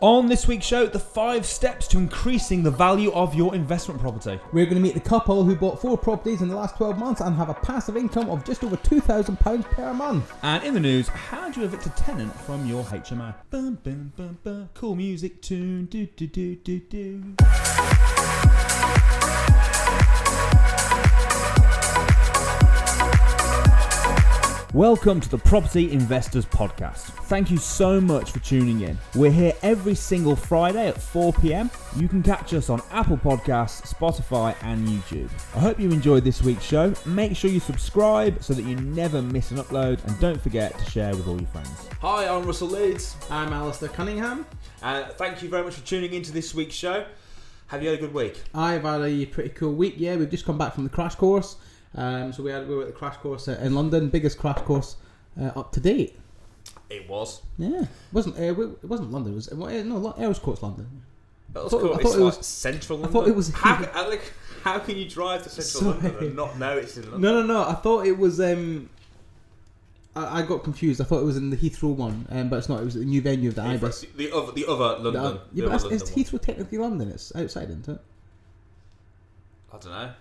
On this week's show, the 5 steps to increasing the value of your investment property. We're going to meet the couple who bought 4 properties in the last 12 months and have a passive income of just over £2,000 per month. And in the news, how do you evict a tenant from your HMO? Bum, bum, bum, bum. Cool music tune. Do, do, do, do, do. Welcome to the Property Investors Podcast. Thank you so much for tuning in. We're here every single Friday at 4 p.m. You can catch us on Apple Podcasts, Spotify and YouTube. I hope you enjoyed this week's show. Make sure you subscribe so that you never miss an upload, and don't forget to share with all your friends. Hi, I'm Russell Leeds. I'm Alistair Cunningham. And thank you very much for tuning into this week's show. Have you had a good week? I've had a pretty cool week, yeah. We've just come back from the crash course. So we were at the crash course in London, biggest crash course up to date. It was. Yeah, it wasn't London. It was Earls Court's London. I thought it was central London. I thought it was. How can you drive to central London and not know it's in London? No. I thought it was. I got confused. I thought it was in the Heathrow one, but it's not. It was a new venue of the Ibis. The other London. Is Heathrow technically London? It's outside, isn't it? I don't know.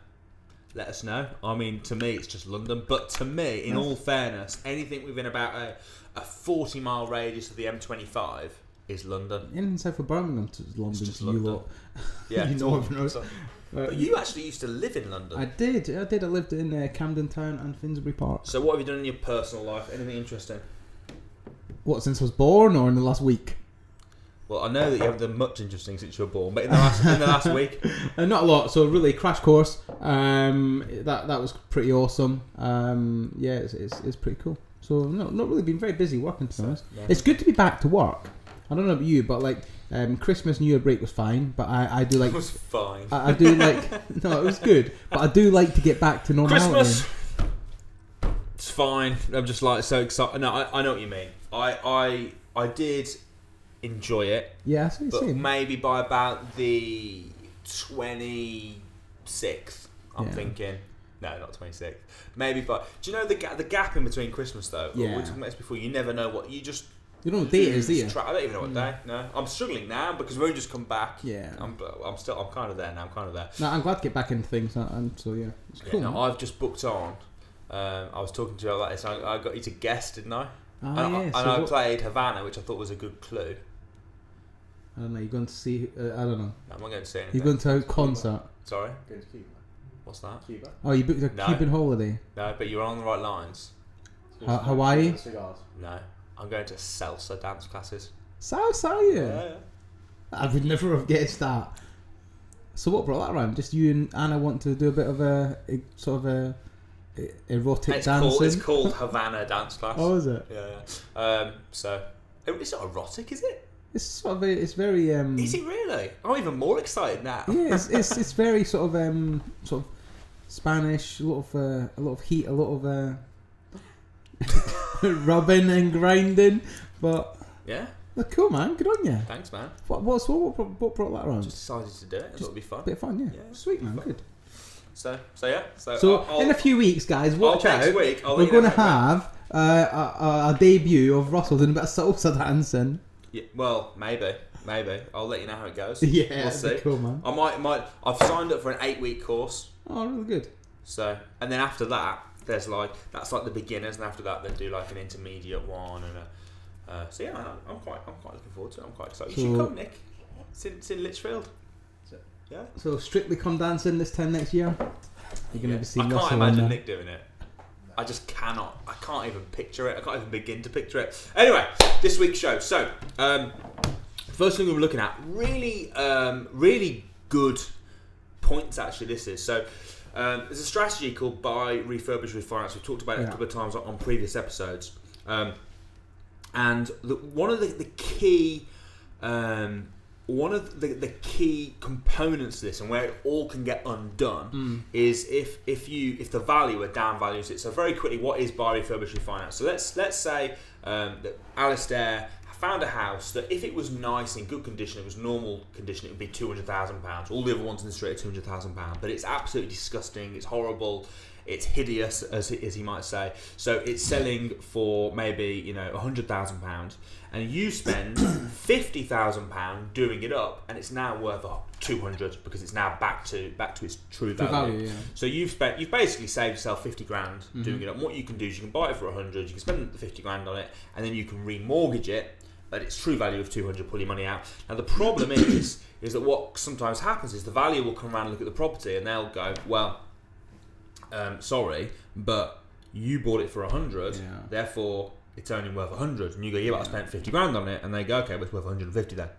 Let us know. I mean, to me, it's just London. But to me, in all fairness, anything within about a 40-mile radius of the M25 is London. Anything south of Birmingham to London to London. you lot. Yeah, you know everyone. But you actually used to live in London. I did. I lived in Camden Town and Finsbury Park. So what have you done in your personal life? Anything interesting? What, since I was born or in the last week? Well, I know that you haven't done much interesting since you were born, but in the last week, not a lot. So really, crash course. That was pretty awesome. Yeah, it's pretty cool. So not really been very busy working, to be honest. No. It's good to be back to work. I don't know about you, but like Christmas, New Year break was fine. But I do like. It was fine. I do like. No, it was good. But I do like to get back to normality. Christmas. It's fine. I'm just like so excited. No, I know what you mean. I did enjoy it. Yeah, that's what you're but saying. Maybe by about the 26th, I'm thinking. No, not 26th. Maybe by. Do you know the gap in between Christmas though? Yeah. We were talking about this before. You never know what you just. You don't know what day it is, do you? I don't even know what day. No, I'm struggling now because we've only just come back. Yeah. I'm kind of there now. No, I'm glad to get back into things, and so yeah, it's cool. No, I've just booked on. I was talking to you about this. I got you to guess, didn't I? I played Havana, which I thought was a good clue. I don't know. You're going to see? I don't know. No, I'm not going to see anything. You're going to a concert. Sorry. Going to Cuba. What's that? Cuba. Oh, you booked a Cuban holiday. No, but you're on the right lines. Hawaii. Cigars. No, I'm going to salsa dance classes. Salsa, are you? Yeah. I would never have guessed that. So what brought that around? Just you and Anna want to do a bit of a sort of a erotic dancing? It's called Havana dance class. Oh, is it? Yeah. So it's not erotic, is it? It's sort of it's very. Is it really? I'm even more excited now. Yeah, it's very sort of Spanish. A lot of heat. A lot of rubbing and grinding. But yeah, that's cool, man. Good on you. Thanks, man. What brought that around? Just decided to do it. It'll be fun. A bit of fun, yeah. Sweet, man. Good. So yeah. So in a few weeks, guys, watch out. Next week, we're going to have a debut of Russell doing a bit of salsa dancing. Yeah, well, maybe. I'll let you know how it goes. Yeah, we'll see. Cool, man. I might. I've signed up for an 8-week course. Oh, really good. So, and then after that, there's that's like the beginners, and after that, they do like an intermediate one, and so yeah, I'm quite looking forward to it. I'm quite excited. You should come, Nick. It's in Litchfield. Yeah. So strictly come dancing this time next year. You're gonna be seeing. I can't imagine Nick doing it. I just cannot. I can't even picture it. I can't even begin to picture it. Anyway, this week's show. So, first thing we were looking at, really good points actually this is. So, there's a strategy called buy, refurbish, refinance. We've talked about it a couple of times on previous episodes. And one of the key the key components to this and where it all can get undone is if the valuer downvalues it. So very quickly, what is buy, refurbish, refinance? So let's say that Alistair found a house that if it was nice, in good condition, it was normal condition, it would be £200,000. All the other ones in the street are £200,000, but it's absolutely disgusting. It's horrible. it's hideous, as he might say. So it's selling for maybe £100,000, and you spend £50,000 doing it up, and it's now worth 200 because it's now back to its true value. Yeah. So you've basically saved yourself 50 grand doing it up. And what you can do is you can buy it for 100, you can spend the 50 grand on it, and then you can remortgage it at its true value of 200, pull your money out. Now the problem is that what sometimes happens is the valuer will come around and look at the property, and they'll go, well, sorry, but you bought it for 100, therefore it's only worth 100. And you go, yeah, but I spent 50 grand on it, and they go, okay, but it's worth 150 then.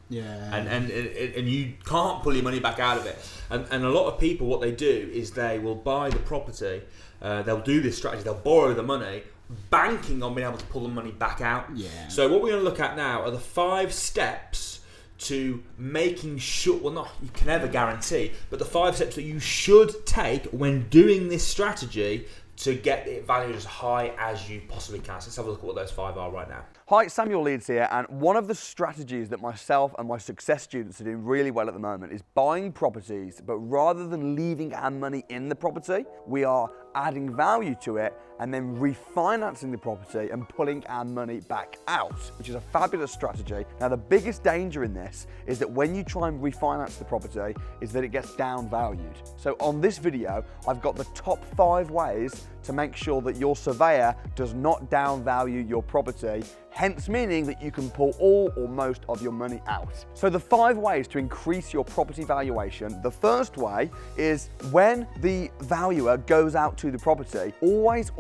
Yeah. And you can't pull your money back out of it. And a lot of people, what they do is they will buy the property, they'll do this strategy, they'll borrow the money, banking on being able to pull the money back out. Yeah. So what we're going to look at now are the 5 steps to making sure, well, not you can never guarantee, but the 5 steps that you should take when doing this strategy to get it valued as high as you possibly can. So let's have a look at what those 5 are right now. Hi, Samuel Leeds here, and one of the strategies that myself and my success students are doing really well at the moment is buying properties, but rather than leaving our money in the property, we are adding value to it and then refinancing the property and pulling our money back out, which is a fabulous strategy. Now, the biggest danger in this is that when you try and refinance the property is that it gets downvalued. So on this video, I've got the top 5 ways to make sure that your surveyor does not downvalue your property, hence meaning that you can pull all or most of your money out. So the 5 ways to increase your property valuation. The first way is when the valuer goes out to the property, always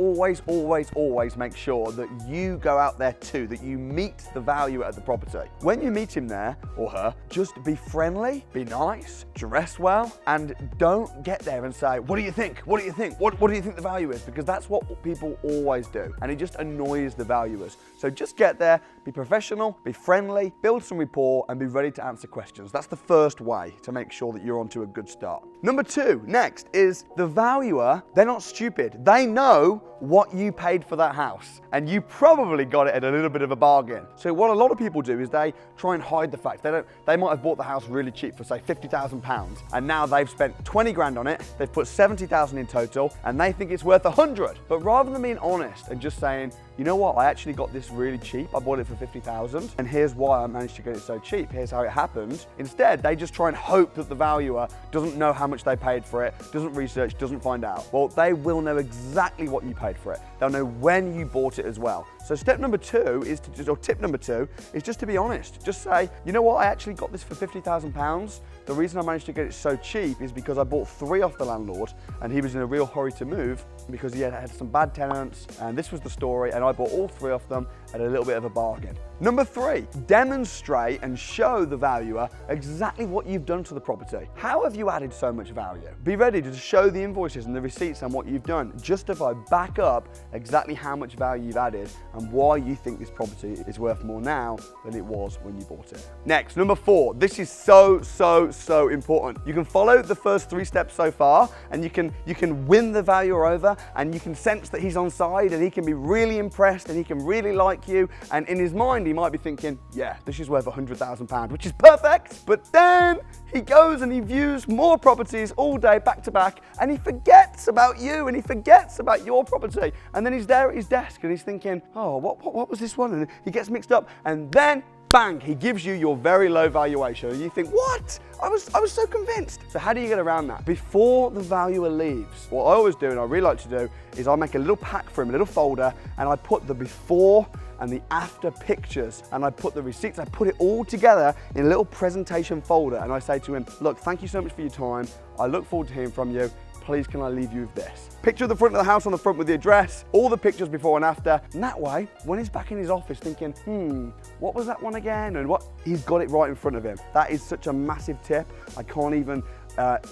make sure that you go out there too, that you meet the valuer at the property. When you meet him there or her, just be friendly, be nice, dress well, and don't get there and say, what do you think? What do you think? What do you think the value is? Because that's what people always do, and it just annoys the valuers. So just get there, be professional, be friendly, build some rapport, and be ready to answer questions. That's the first way to make sure that you're onto a good start. Number 2, next, is the valuer. They're not stupid. They know what you paid for that house, and you probably got it at a little bit of a bargain. So what a lot of people do is they try and hide the fact. They might have bought the house really cheap for, say, £50,000, and now they've spent 20 grand on it, they've put 70,000 in total, and they think it's worth 100. But rather than being honest and just saying, you know what, I actually got this really cheap, I bought it for 50,000, and here's why I managed to get it so cheap, here's how it happened. Instead, they just try and hope that the valuer doesn't know how much they paid for it, doesn't research, doesn't find out. Well, they will know exactly what you paid for it. They'll know when you bought it as well. So tip number 2 is just to be honest. Just say, you know what, I actually got this for £50,000. The reason I managed to get it so cheap is because I bought 3 off the landlord, and he was in a real hurry to move because he had some bad tenants, and this was the story, and I bought all 3 off them at a little bit of a bargain. Number 3, demonstrate and show the valuer exactly what you've done to the property. How have you added so much value? Be ready to show the invoices and the receipts and what you've done. Justify, back up exactly how much value you've added and why you think this property is worth more now than it was when you bought it. Next, number 4, this is so important. You can follow the first 3 steps so far, and you can win the valuer over, and you can sense that he's on side, and he can be really impressed, and he can really like you, and in his mind he might be thinking, yeah, this is worth £100,000, which is perfect. But then he goes and he views more properties all day back to back, and he forgets about you, and he forgets about your property, and then he's there at his desk and he's thinking, oh, what was this one? And he gets mixed up, and then bang, he gives you your very low valuation, and you think, what? I was so convinced. So how do you get around that? Before the valuer leaves, what I always do, and I really like to do, is I make a little pack for him, a little folder, and I put the before and the after pictures, and I put the receipts, I put it all together in a little presentation folder, and I say to him, look, thank you so much for your time. I look forward to hearing from you. Please, can I leave you with this? Picture of the front of the house on the front with the address, all the pictures before and after. And that way, when he's back in his office thinking, what was that one again? And he's got it right in front of him. That is such a massive tip. I can't even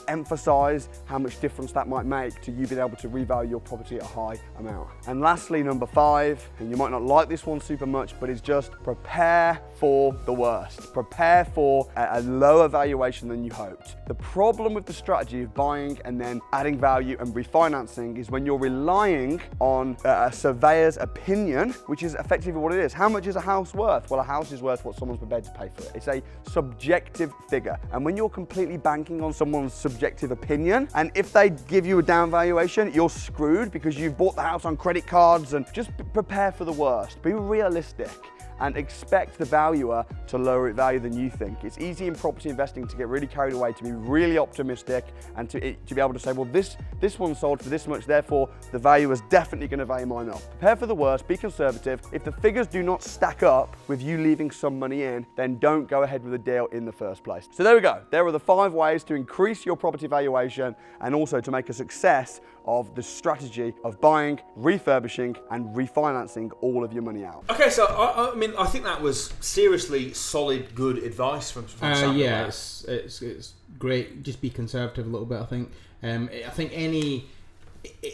emphasize how much difference that might make to you being able to revalue your property at a high amount. And lastly, number 5, and you might not like this one super much, but it's just prepare for the worst. Prepare for a lower valuation than you hoped. The problem with the strategy of buying and then adding value and refinancing is when you're relying on a surveyor's opinion, which is effectively what it is. How much is a house worth? Well, a house is worth what someone's prepared to pay for it. It's a subjective figure. And when you're completely banking on someone's someone's subjective opinion. And if they give you a down valuation, you're screwed because you've bought the house on credit cards. And just prepare for the worst. Be realistic and expect the valuer to lower its value than you think. It's easy in property investing to get really carried away, to be really optimistic, and to be able to say, well, this one sold for this much, therefore the valuer's definitely going to value mine up. Prepare for the worst, be conservative. If the figures do not stack up with you leaving some money in, then don't go ahead with the deal in the first place. So there we go. There are the 5 ways to increase your property valuation and also to make a success of the strategy of buying, refurbishing, and refinancing all of your money out. Okay, so I mean, I think that was seriously solid, good advice from Sam. Yeah, it's great. Just be conservative a little bit. I think. I think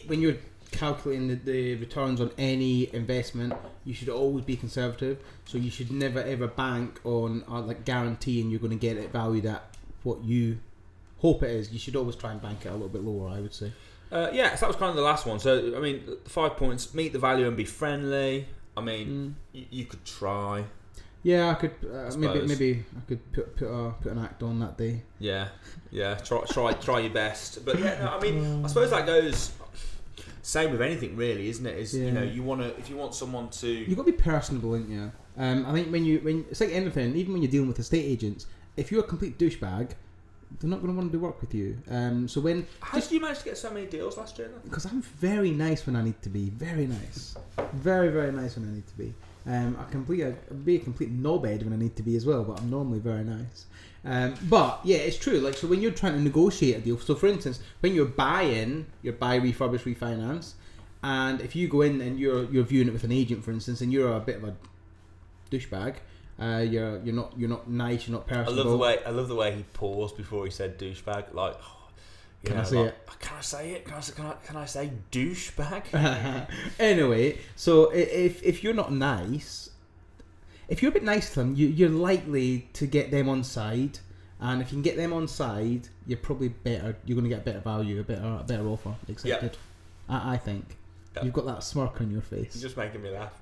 when you're calculating the returns on any investment, you should always be conservative. So you should never ever bank on like guaranteeing you're going to get it valued at what you hope it is. You should always try and bank it a little bit lower, I would say. Yeah, so that was kind of the last one. So, I mean, the 5 points: meet the value and be friendly. I mean, you could try. Yeah, I could maybe I could put an act on that day. Yeah. Try your best. But yeah, no, I mean, I suppose that goes same with anything, really, isn't it? You know, if you want someone to, you've got to be personable, ain't you? I think when it's like anything, even when you're dealing with estate agents, if you're a complete douchebag, they're not going to want to do work with you. So when how did you manage to get so many deals last year? Because I'm very nice when I need to be. Very nice. Very, very nice when I need to be. I be a complete knobhead when I need to be as well, but I'm normally very nice. But yeah, it's true. Like, so when you're trying to negotiate a deal, so for instance, when you're buying, you buy, refurbish, refinance, and if you go in and you're viewing it with an agent, for instance, and you're a bit of a douchebag. You're not nice. You're not personable. I love the way he paused before he said douchebag. Like, can I say it? Can I say it? Can I say douchebag? Anyway, so if you're not nice, if you're a bit nice to them, you're likely to get them on side. And if you can get them on side, you're probably better. You're going to get a better value, a better offer accepted. Yep. I think. Yep. You've got that smirk on your face. You're just making me laugh.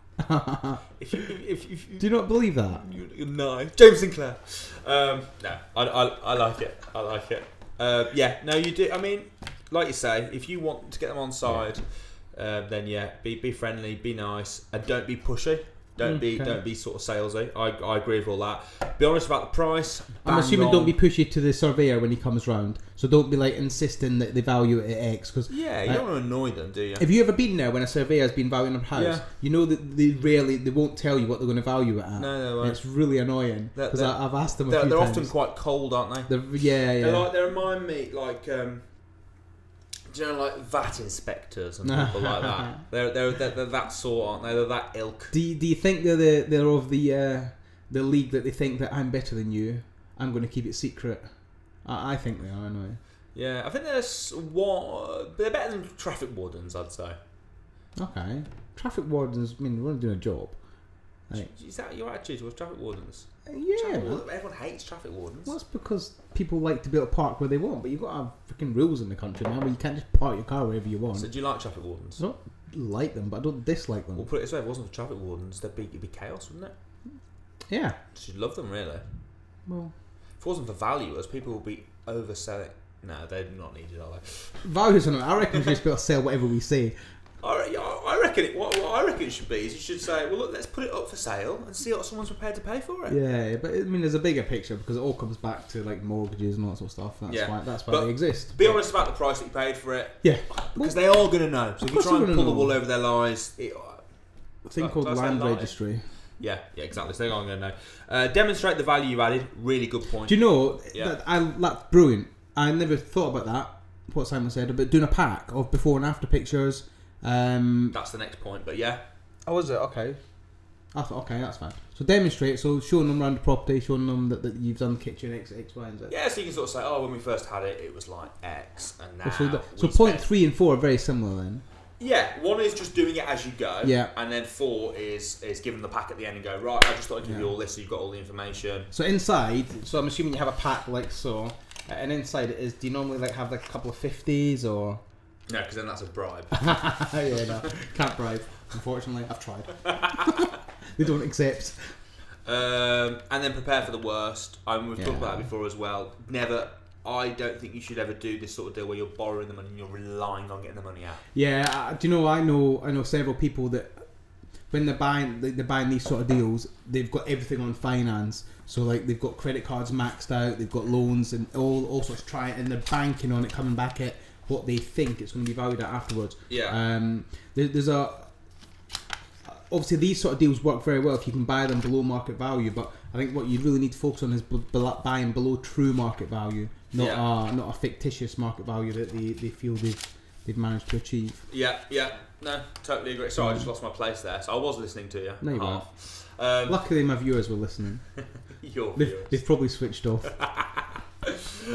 if you do you not believe that? No, James Sinclair. No, I like it. I like it. Yeah, no, you do. I mean, like you say, if you want to get them on side, then yeah, be friendly, be nice, and don't be pushy. Don't be sort of salesy. I agree with all that. Be honest about the price. I'm assuming don't be pushy to the surveyor when he comes round. So don't be like insisting that they value it at X. Cause, you don't want to annoy them, do you? Have you ever been there when a surveyor's been valuing a house? Yeah. You know that they won't tell you what they're going to value it at. No. It's really annoying because I've asked them a few times. They're often quite cold, aren't they? They remind me like. Do you know, like VAT inspectors and people like that? They're that sort, aren't they? They're that ilk. Do you think they're of the league that they think that I'm better than you? I'm going to keep it secret. I think they are, anyway. Yeah, I think they're better than traffic wardens, I'd say. Okay, traffic wardens. I mean, we're doing a job. Like, is that your attitude towards traffic wardens? Yeah. Everyone hates traffic wardens. Well, it's because people like to be able to park where they want, but you've got to have freaking rules in the country, man, where you can't just park your car wherever you want. So do you like traffic wardens? I don't like them, but I don't dislike them. Well, put it this way, if it wasn't for traffic wardens, it'd be chaos, wouldn't it? Yeah. So you'd love them, really. Well, if it wasn't for valuers, people would be overselling. No, they're not needed, are they? Valuers are not. I reckon we should just be able to sell whatever we say. I reckon what I reckon it should be is you should say, well, look, let's put it up for sale and see what someone's prepared to pay for it. Yeah, but I mean, there's a bigger picture because it all comes back to like mortgages and all that sort of stuff. That's why they exist. Be honest about the price that you paid for it. Yeah, because they are going to know. So if you try and pull the wool over their eyes, a thing called land registry. Yeah, exactly. So they're going to know. Demonstrate the value you added. Really good point. Do you know that's brilliant? I never thought about that. What Simon said about doing a pack of before and after pictures. That's the next point, but yeah. Oh, was it? Okay. I thought, okay, that's fine. So demonstrate, so showing them around the property, showing them that you've done the kitchen X, Y, and Z. Yeah, so you can sort of say, oh, when we first had it, it was like X, and now... So point 3 and 4 are very similar then? Yeah, 1 is just doing it as you go, and then 4 is giving the pack at the end and go, right, I just thought I'd give you all this so you've got all the information. So inside, so I'm assuming you have a pack like so, and inside it is, do you normally like have like a couple of 50s or... No, because then that's a bribe. Yeah, no, can't bribe. Unfortunately, I've tried. They don't accept. And then prepare for the worst. We've talked about that before as well. Never I don't think you should ever do this sort of deal where you're borrowing the money and you're relying on getting the money out. Yeah, do you know? I know several people that when they're buying these sort of deals, they've got everything on finance. So like they've got credit cards maxed out, they've got loans and all sorts and they're banking on it coming back at what they think it's going to be valued at afterwards. Yeah. There's obviously these sort of deals work very well if you can buy them below market value, but I think what you really need to focus on is buying below true market value, not a fictitious market value that they feel they've managed to achieve. Yeah. No, totally agree. Sorry, I just lost my place there. So I was listening to you. No, you weren't. Luckily, my viewers were listening. Your viewers. They've probably switched off. If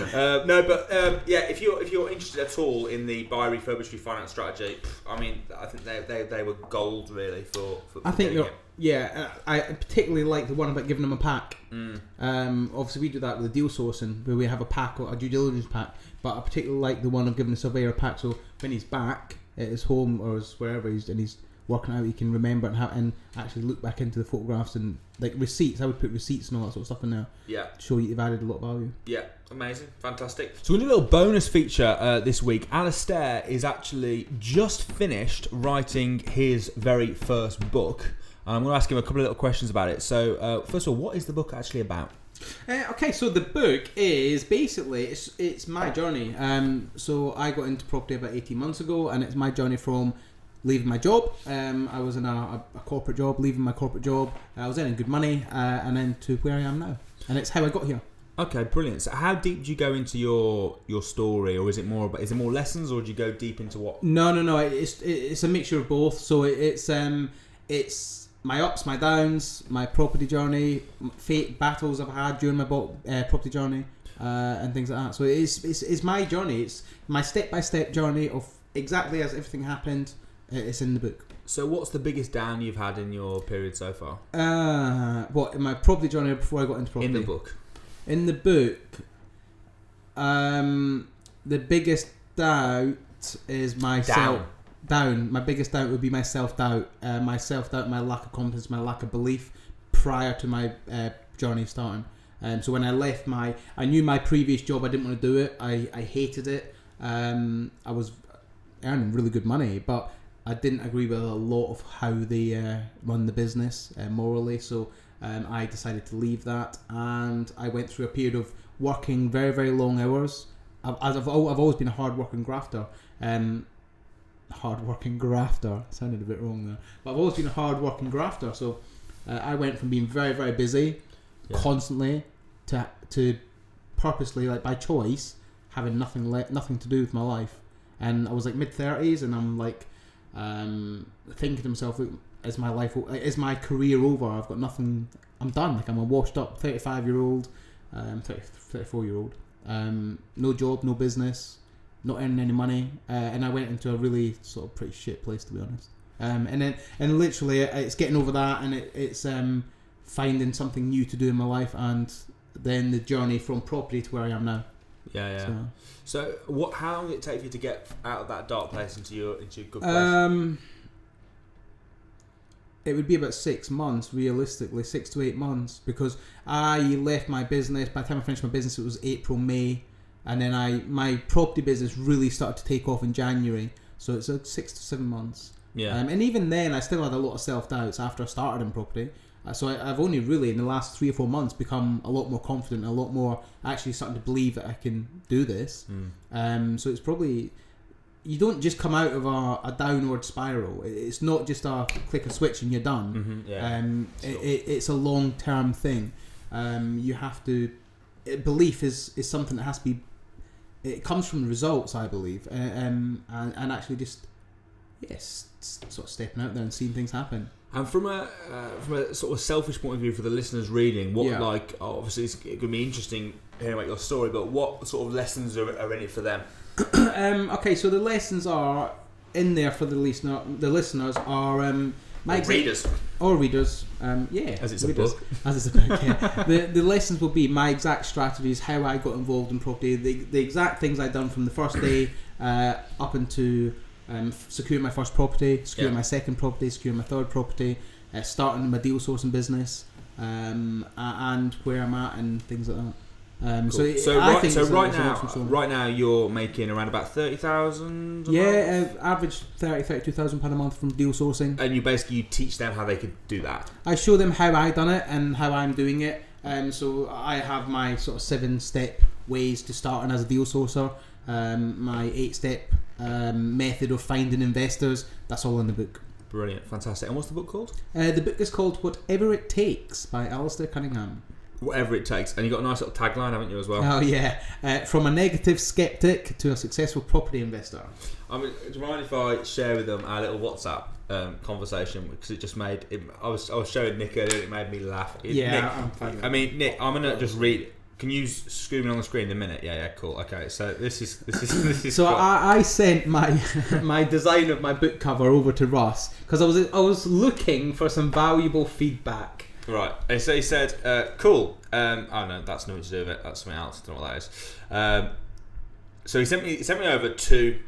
you're interested at all in the buy, refurbish, refinance strategy, I mean, I think they were gold really for I think getting it. Yeah, I particularly like the one about giving them a pack. Obviously, we do that with the deal sourcing, where we have a pack or a due diligence pack. But I particularly like the one of giving the surveyor a pack, so when he's back at his home or wherever he's working out, he can remember and actually look back into the photographs and like receipts. I would put receipts and all that sort of stuff in there. Yeah. Show you've added a lot of value. Yeah, amazing, fantastic. So we're going to do a little bonus feature this week. Alistair is actually just finished writing his very first book. I'm going to ask him a couple of little questions about it. So first of all, what is the book actually about? Okay, so the book is basically it's my journey. So I got into property about 18 months ago, and it's my journey from leaving my job. I was in a corporate job, leaving my corporate job. I was earning good money, and then to where I am now. And it's how I got here. Okay, brilliant. So how deep do you go into your story, or is it more lessons, or do you go deep into what? No. It's a mixture of both. So it's my ups, my downs, my property journey, battles I've had during my property journey, and things like that. So it's my journey. It's my step-by-step journey of exactly as everything happened. It's in the book. So what's the biggest down you've had in your period so far? In my property journey before I got into property? In the book. In the book, the biggest doubt is my Down. My biggest doubt would be my self-doubt. My lack of confidence, my lack of belief prior to my journey starting. So when I left I knew my previous job, I didn't want to do it. I hated it. I was earning really good money, but I didn't agree with a lot of how they run the business morally. So I decided to leave that, and I went through a period of working very, very long hours. I've always been a hard-working grafter. Hard-working grafter sounded a bit wrong there, but I've always been a hard-working grafter. So I went from being very, very busy, constantly, to purposely, like by choice, having nothing to do with my life. And I was like mid-30s, and I'm like thinking to myself, is my career over? I've got nothing. I'm done. Like I'm a washed-up 35-year-old, 34-year-old. No job, no business. Not earning any money, and I went into a really sort of pretty shit place, to be honest. And literally, it's getting over that, and it's finding something new to do in my life, and then the journey from property to where I am now. Yeah. So how long did it take for you to get out of that dark place into your good place? It would be about 6 months, realistically, 6 to 8 months, because I left my business. By the time I finished my business, it was April, May. And then my property business really started to take off in January, so it's 6 to 7 months. Yeah. And even then, I still had a lot of self-doubts after I started in property. So I've only really, in the last 3 or 4 months, become a lot more confident, a lot more actually starting to believe that I can do this. So it's probably, you don't just come out of a downward spiral. It's not just a click a switch and you're done. It's a long-term thing. You have to, belief is something that has to be, it comes from the results, I believe, and actually just sort of stepping out there and seeing things happen. And from a sort of selfish point of view for the listeners reading, obviously it's going to be interesting hearing about your story, but what sort of lessons are in it for them? Okay, so the lessons are in there for the listeners are readers. As it's a book. As it's a book, yeah. The lessons will be my exact strategies, how I got involved in property, the exact things I'd done from the first day up into securing my first property, securing my second property, securing my third property, starting my deal sourcing business, and where I'm at and things like that. Right now you're making around about 30,000. Average 32,000 pound a month from deal sourcing. And you teach them how they could do that. I show them how I done it and how I'm doing it. So I have my sort of 7-step ways to starting as a deal sourcer. My 8-step method of finding investors. That's all in the book. Brilliant, fantastic. And what's the book called? The book is called Whatever It Takes by Alistair Cunningham. Whatever it takes. And you've got a nice little tagline, haven't you, as well? Oh, yeah. From a negative skeptic to a successful property investor. I mean, do you mind if I share with them our little WhatsApp conversation? Because it just made... I was showing Nick earlier, it made me laugh. I'm fine. I mean, Nick, I'm going to just read... Can you scream it on the screen in a minute? Yeah, cool. Okay, so this is. So I sent my design of my book cover over to Ross because I was looking for some valuable feedback. Right, and so he said, "Cool." Oh no, that's nothing to do with it. That's something else. I don't know what that is. So he sent me over to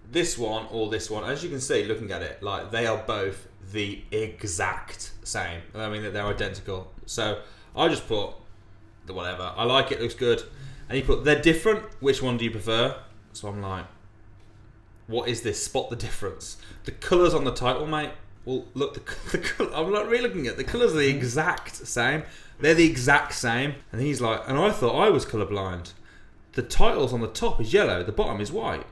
this one or this one. As you can see, looking at it, like they are both the exact same. I mean, they're identical. So I just put. Whatever, I like it, looks good. And you put, they're different, which one do you prefer? So I'm like, what is this? Spot the difference. The colours on the title, mate. Well, look, the colour, I'm not really looking at the colours are the exact same. They're the exact same. And he's like, and I thought I was colourblind. The titles on the top is yellow, the bottom is white.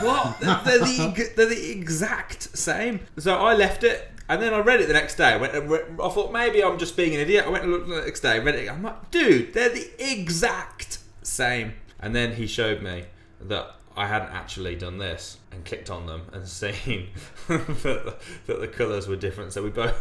What? They're the exact same. So I left it. And then I read it the next day. I thought maybe I'm just being an idiot. I went and looked the next day, read it. I'm like, dude, they're the exact same. And then he showed me that I hadn't actually done this and clicked on them and seen that the colours were different. So we both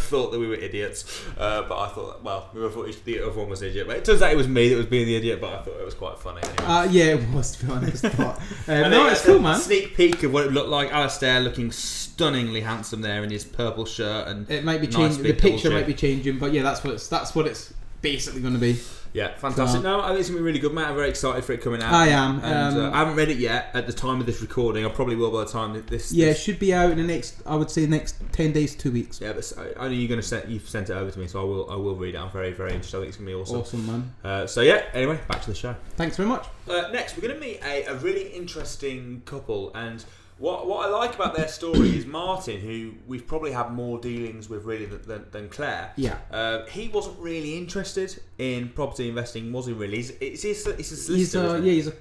thought that we were idiots. But I thought, we both thought the other one was an idiot. But it turns out it was me that was being the idiot. But I thought it was quite funny. Anyway. Yeah, it was, to be honest. But, no, it's cool, man. Sneak peek of what it looked like. Alistair looking stunningly handsome there in his purple shirt, and it might be changing. The picture might be changing, but yeah, that's what it's basically going to be. Yeah, fantastic. No, I think it's going to be really good, mate. I'm very excited for it coming out. I am. And, I haven't read it yet at the time of this recording. I probably will by the time this. Yeah, it should be out in the next. I would say next 10 days, 2 weeks. Yeah, but I know you've sent it over to me, so I will read it. I'm very, very interested. I think it's going to be awesome. Awesome, man. So yeah. Anyway, back to the show. Thanks very much. Next, we're going to meet a really interesting couple, and. What I like about their story is Martin, who we've probably had more dealings with really than Claire. Yeah. He wasn't really interested in property investing, was he really? He's a solicitor. He's a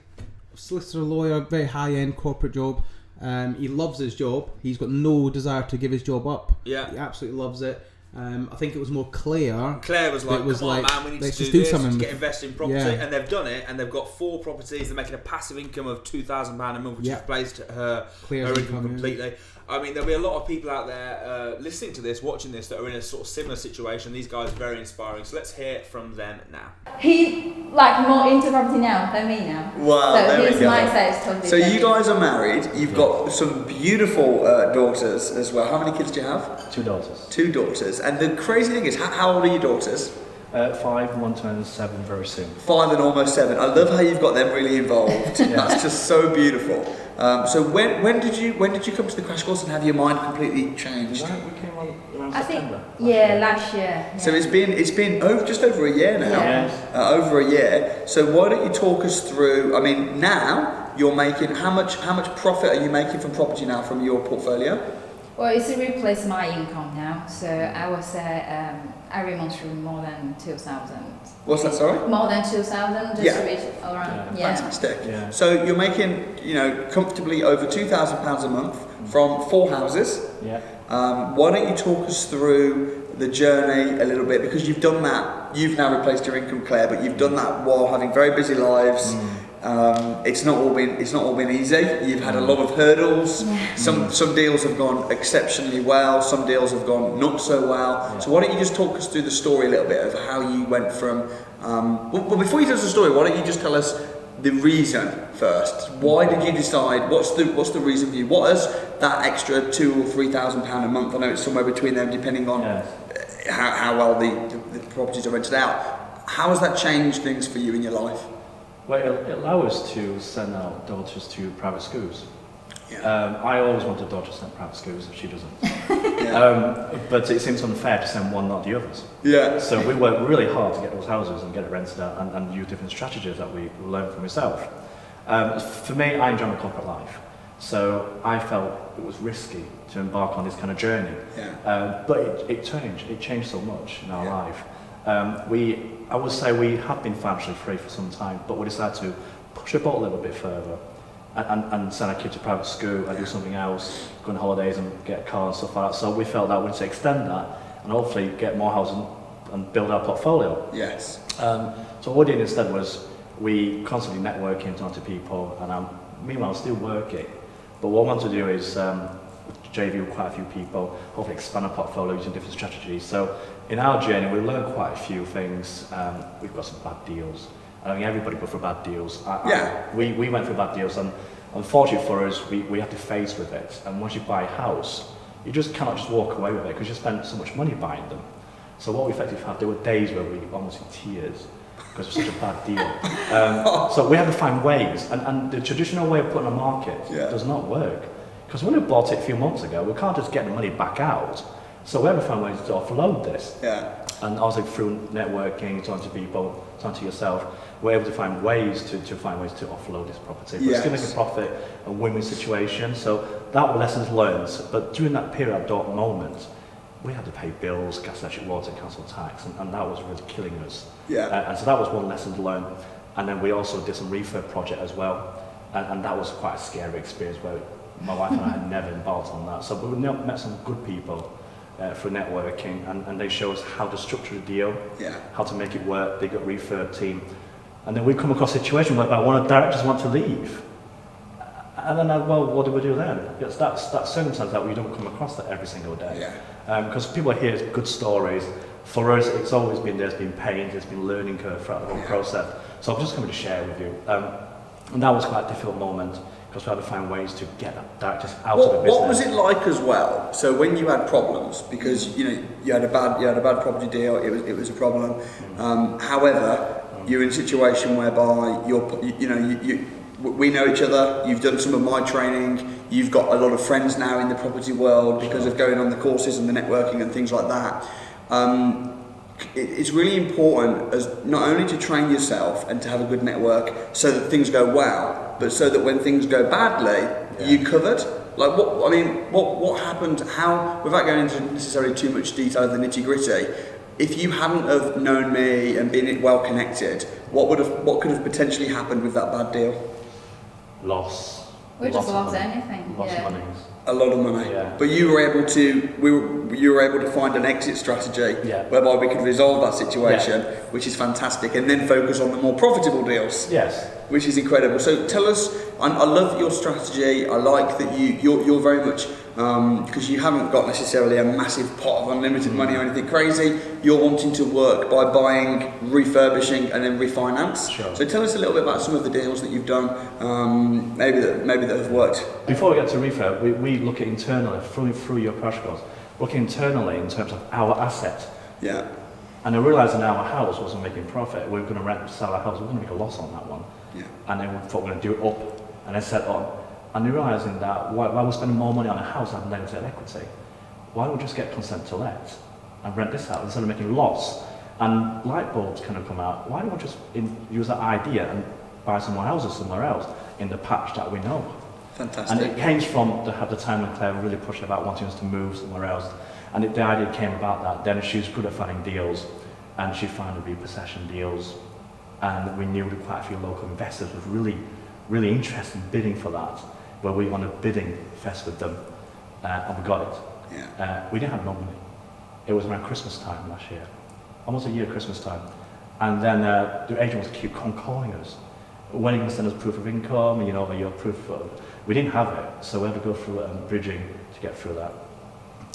solicitor, lawyer, very high-end corporate job. He loves his job. He's got no desire to give his job up. Yeah. He absolutely loves it. I think it was more Claire. Claire was like, come on, man, we need to do something. Let's get invested in property. Yeah. And they've done it, and they've got 4 properties. They're making a passive income of £2,000 a month, which has replaced her income completely. I mean, there'll be a lot of people out there listening to this, watching this, that are in a sort of similar situation. These guys are very inspiring. So let's hear from them now. He's more into property now than me now. Wow, so there his we go. mindset is totally So different. you guys are married. You've got some beautiful daughters as well. How many kids do you have? 2 daughters. 2 daughters. And the crazy thing is, how old are your daughters? 5, 1 turning 7 very soon. 5 and almost 7. I love how you've got them really involved. That's just so beautiful. So when did you come to the crash course and have your mind completely changed? We came on around I think September. last year. Yeah. So it's been just over a year now. Yes. Over a year. So why don't you talk us through? I mean, now you're making how much profit are you making from property now from your portfolio? Well, it's replaced my income now, so I would say every month through more than 2,000. What's that? Sorry. More than 2,000, just reach around. Yeah. Fantastic. Yeah. So you're making comfortably over £2,000 a month from 4 houses. Yeah. Why don't you talk us through the journey a little bit, because you've done that. You've now replaced your income, Claire, but you've done that while having very busy lives. It's not all been easy. You've had a lot of hurdles. Yeah. Some deals have gone exceptionally well. Some deals have gone not so well. Yeah. So why don't you just talk us through the story a little bit of how you went from. Well, before you tell us the story, why don't you just tell us the reason first? Why did you decide? What's the reason for you? What is that extra £2,000 or £3,000 a month? I know it's somewhere between them, depending on how well the properties are rented out. How has that changed things for you in your life? Well, it allows us to send our daughters to private schools. Yeah. I always want a daughter to send private schools if she doesn't. Yeah. But it seems unfair to send one, not the others. Yeah. So we worked really hard to get those houses and get it rented out and use different strategies that we learned from myself. For me, I enjoy my corporate life. So I felt it was risky to embark on this kind of journey. Yeah. But it changed so much in our life. I would say we have been financially free for some time, but we decided to push a boat a little bit further and send our kids to private school and do something else, go on holidays and get a car and stuff like that. So we felt that we need to extend that and hopefully get more houses and build our portfolio. Yes. So what we did instead was we constantly networking, talking to people, and meanwhile I'm still working. But what I want to do is JV with quite a few people, hopefully expand our portfolio using different strategies. So in our journey, we learned quite a few things. We've got some bad deals. I think everybody go for bad deals. We went for bad deals, and unfortunately for us, we had to face with it. And once you buy a house, you just cannot just walk away with it because you spend so much money buying them. So what we effectively had, there were days where we almost in tears because it was such a bad deal. So we had to find ways, and the traditional way of putting a market does not work. Because when we bought it a few months ago, we can't just get the money back out. So we have to find ways to offload this. Yeah. And also through networking, talking to people, talking to yourself, we're able to find ways to offload this property. But still make a profit, a win-win situation. So that were lessons learned. But during that period, at that moment, we had to pay bills, gas, electric, water, council tax, and that was really killing us. Yeah. And so that was one lesson learned. And then we also did some refurb project as well. And that was quite a scary experience where my wife and I had never embarked on that. So we met some good people through networking, and they show us how to structure a deal, how to make it work. They got a refurb team. And then we come across a situation whereby one of the directors want to leave. And then, well, what do we do then? Because that's circumstance that we don't come across that every single day. Because people hear good stories. For us, it's always been, there's been pain, there's been learning curve throughout the whole process. So I'm just coming to share with you. And that was quite a difficult moment because we had to find ways to get that directors out of the business. What was it like as well? So when you had problems, because you had a bad property deal, it was a problem. However, you're in a situation whereby we know each other. You've done some of my training. You've got a lot of friends now in the property world because of going on the courses and the networking and things like that. It's really important as not only to train yourself and to have a good network so that things go well, but so that when things go badly, you're covered. Like what happened? How, without going into necessarily too much detail of the nitty gritty, if you hadn't have known me and been well connected, what could have potentially happened with that bad deal? Loss. We just lost anything. Lost money. A lot of money. Yeah. But you were able to find an exit strategy whereby we could resolve that situation, which is fantastic, and then focus on the more profitable deals. Yes. Which is incredible. So tell us, I love your strategy. I like that you're very much, because you haven't got necessarily a massive pot of unlimited money or anything crazy. You're wanting to work by buying, refurbishing, and then refinance. Sure. So tell us a little bit about some of the deals that you've done, maybe that have worked. Before we get to refurb, we look at internally, through your crash course, look internally in terms of our asset. Yeah. And I realised that our house wasn't making profit. We were going to sell our house, we were going to make a loss on that one. Yeah. And then we thought we were going to do it up, and then set on. And realising that while we're spending more money on a house and limited equity, why don't we just get consent to let and rent this out instead of making a loss? And light bulbs kind of come out. Why don't we just use that idea and buy some more houses somewhere else in the patch that we know? Fantastic. And it came from the time when Claire really pushed about wanting us to move somewhere else. And the idea came about that. Then she was good at finding deals, and she found the repossession deals. And we knew that quite a few local investors were really, really interested in bidding for that, where we won a bidding fest with them, and we got it. Yeah. We didn't have no money. It was around Christmas time last year, almost a year Christmas time. And then the agent was keep calling us. When are you going to send us proof of income? Your proof of... We didn't have it, so we had to go through bridging to get through that.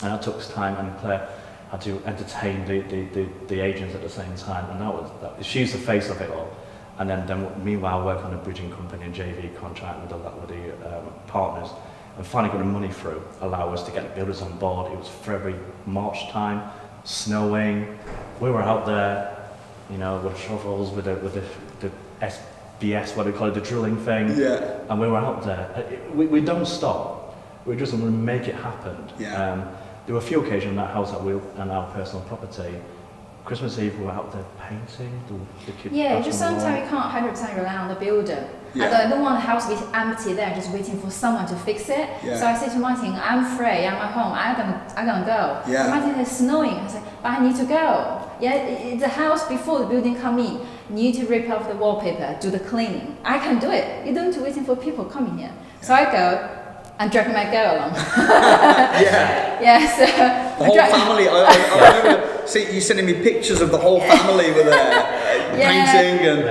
And that took us time, and Claire had to entertain the agents at the same time, and she's the face of it all. And then meanwhile, work on a bridging company and JV contract, and done that with the partners, and finally got the money through, allow us to get the builders on board. It was February, March time, snowing. We were out there, with shovels, with the BS, what they call it, the drilling thing. Yeah. And we were out there. We don't stop. We just want to make it happen. Yeah. There were a few occasions in that house that we and our personal property. Christmas Eve, we were out there painting. The kids. Yeah, just sometimes you can't 100% rely on the builder. Yeah. I don't want the house to be empty there, just waiting for someone to fix it. Yeah. So I say to Martin, I'm free, I'm at home, I'm gonna go. Yeah. Martin, it's snowing. I said, but I need to go. Yeah, the house before the building come in, you need to rip off the wallpaper, do the cleaning. I can do it. You don't need to waiting for people coming here. So I go and drag my girl along. Yeah. So The whole family. I remember you sending me pictures of the whole family were there painting and.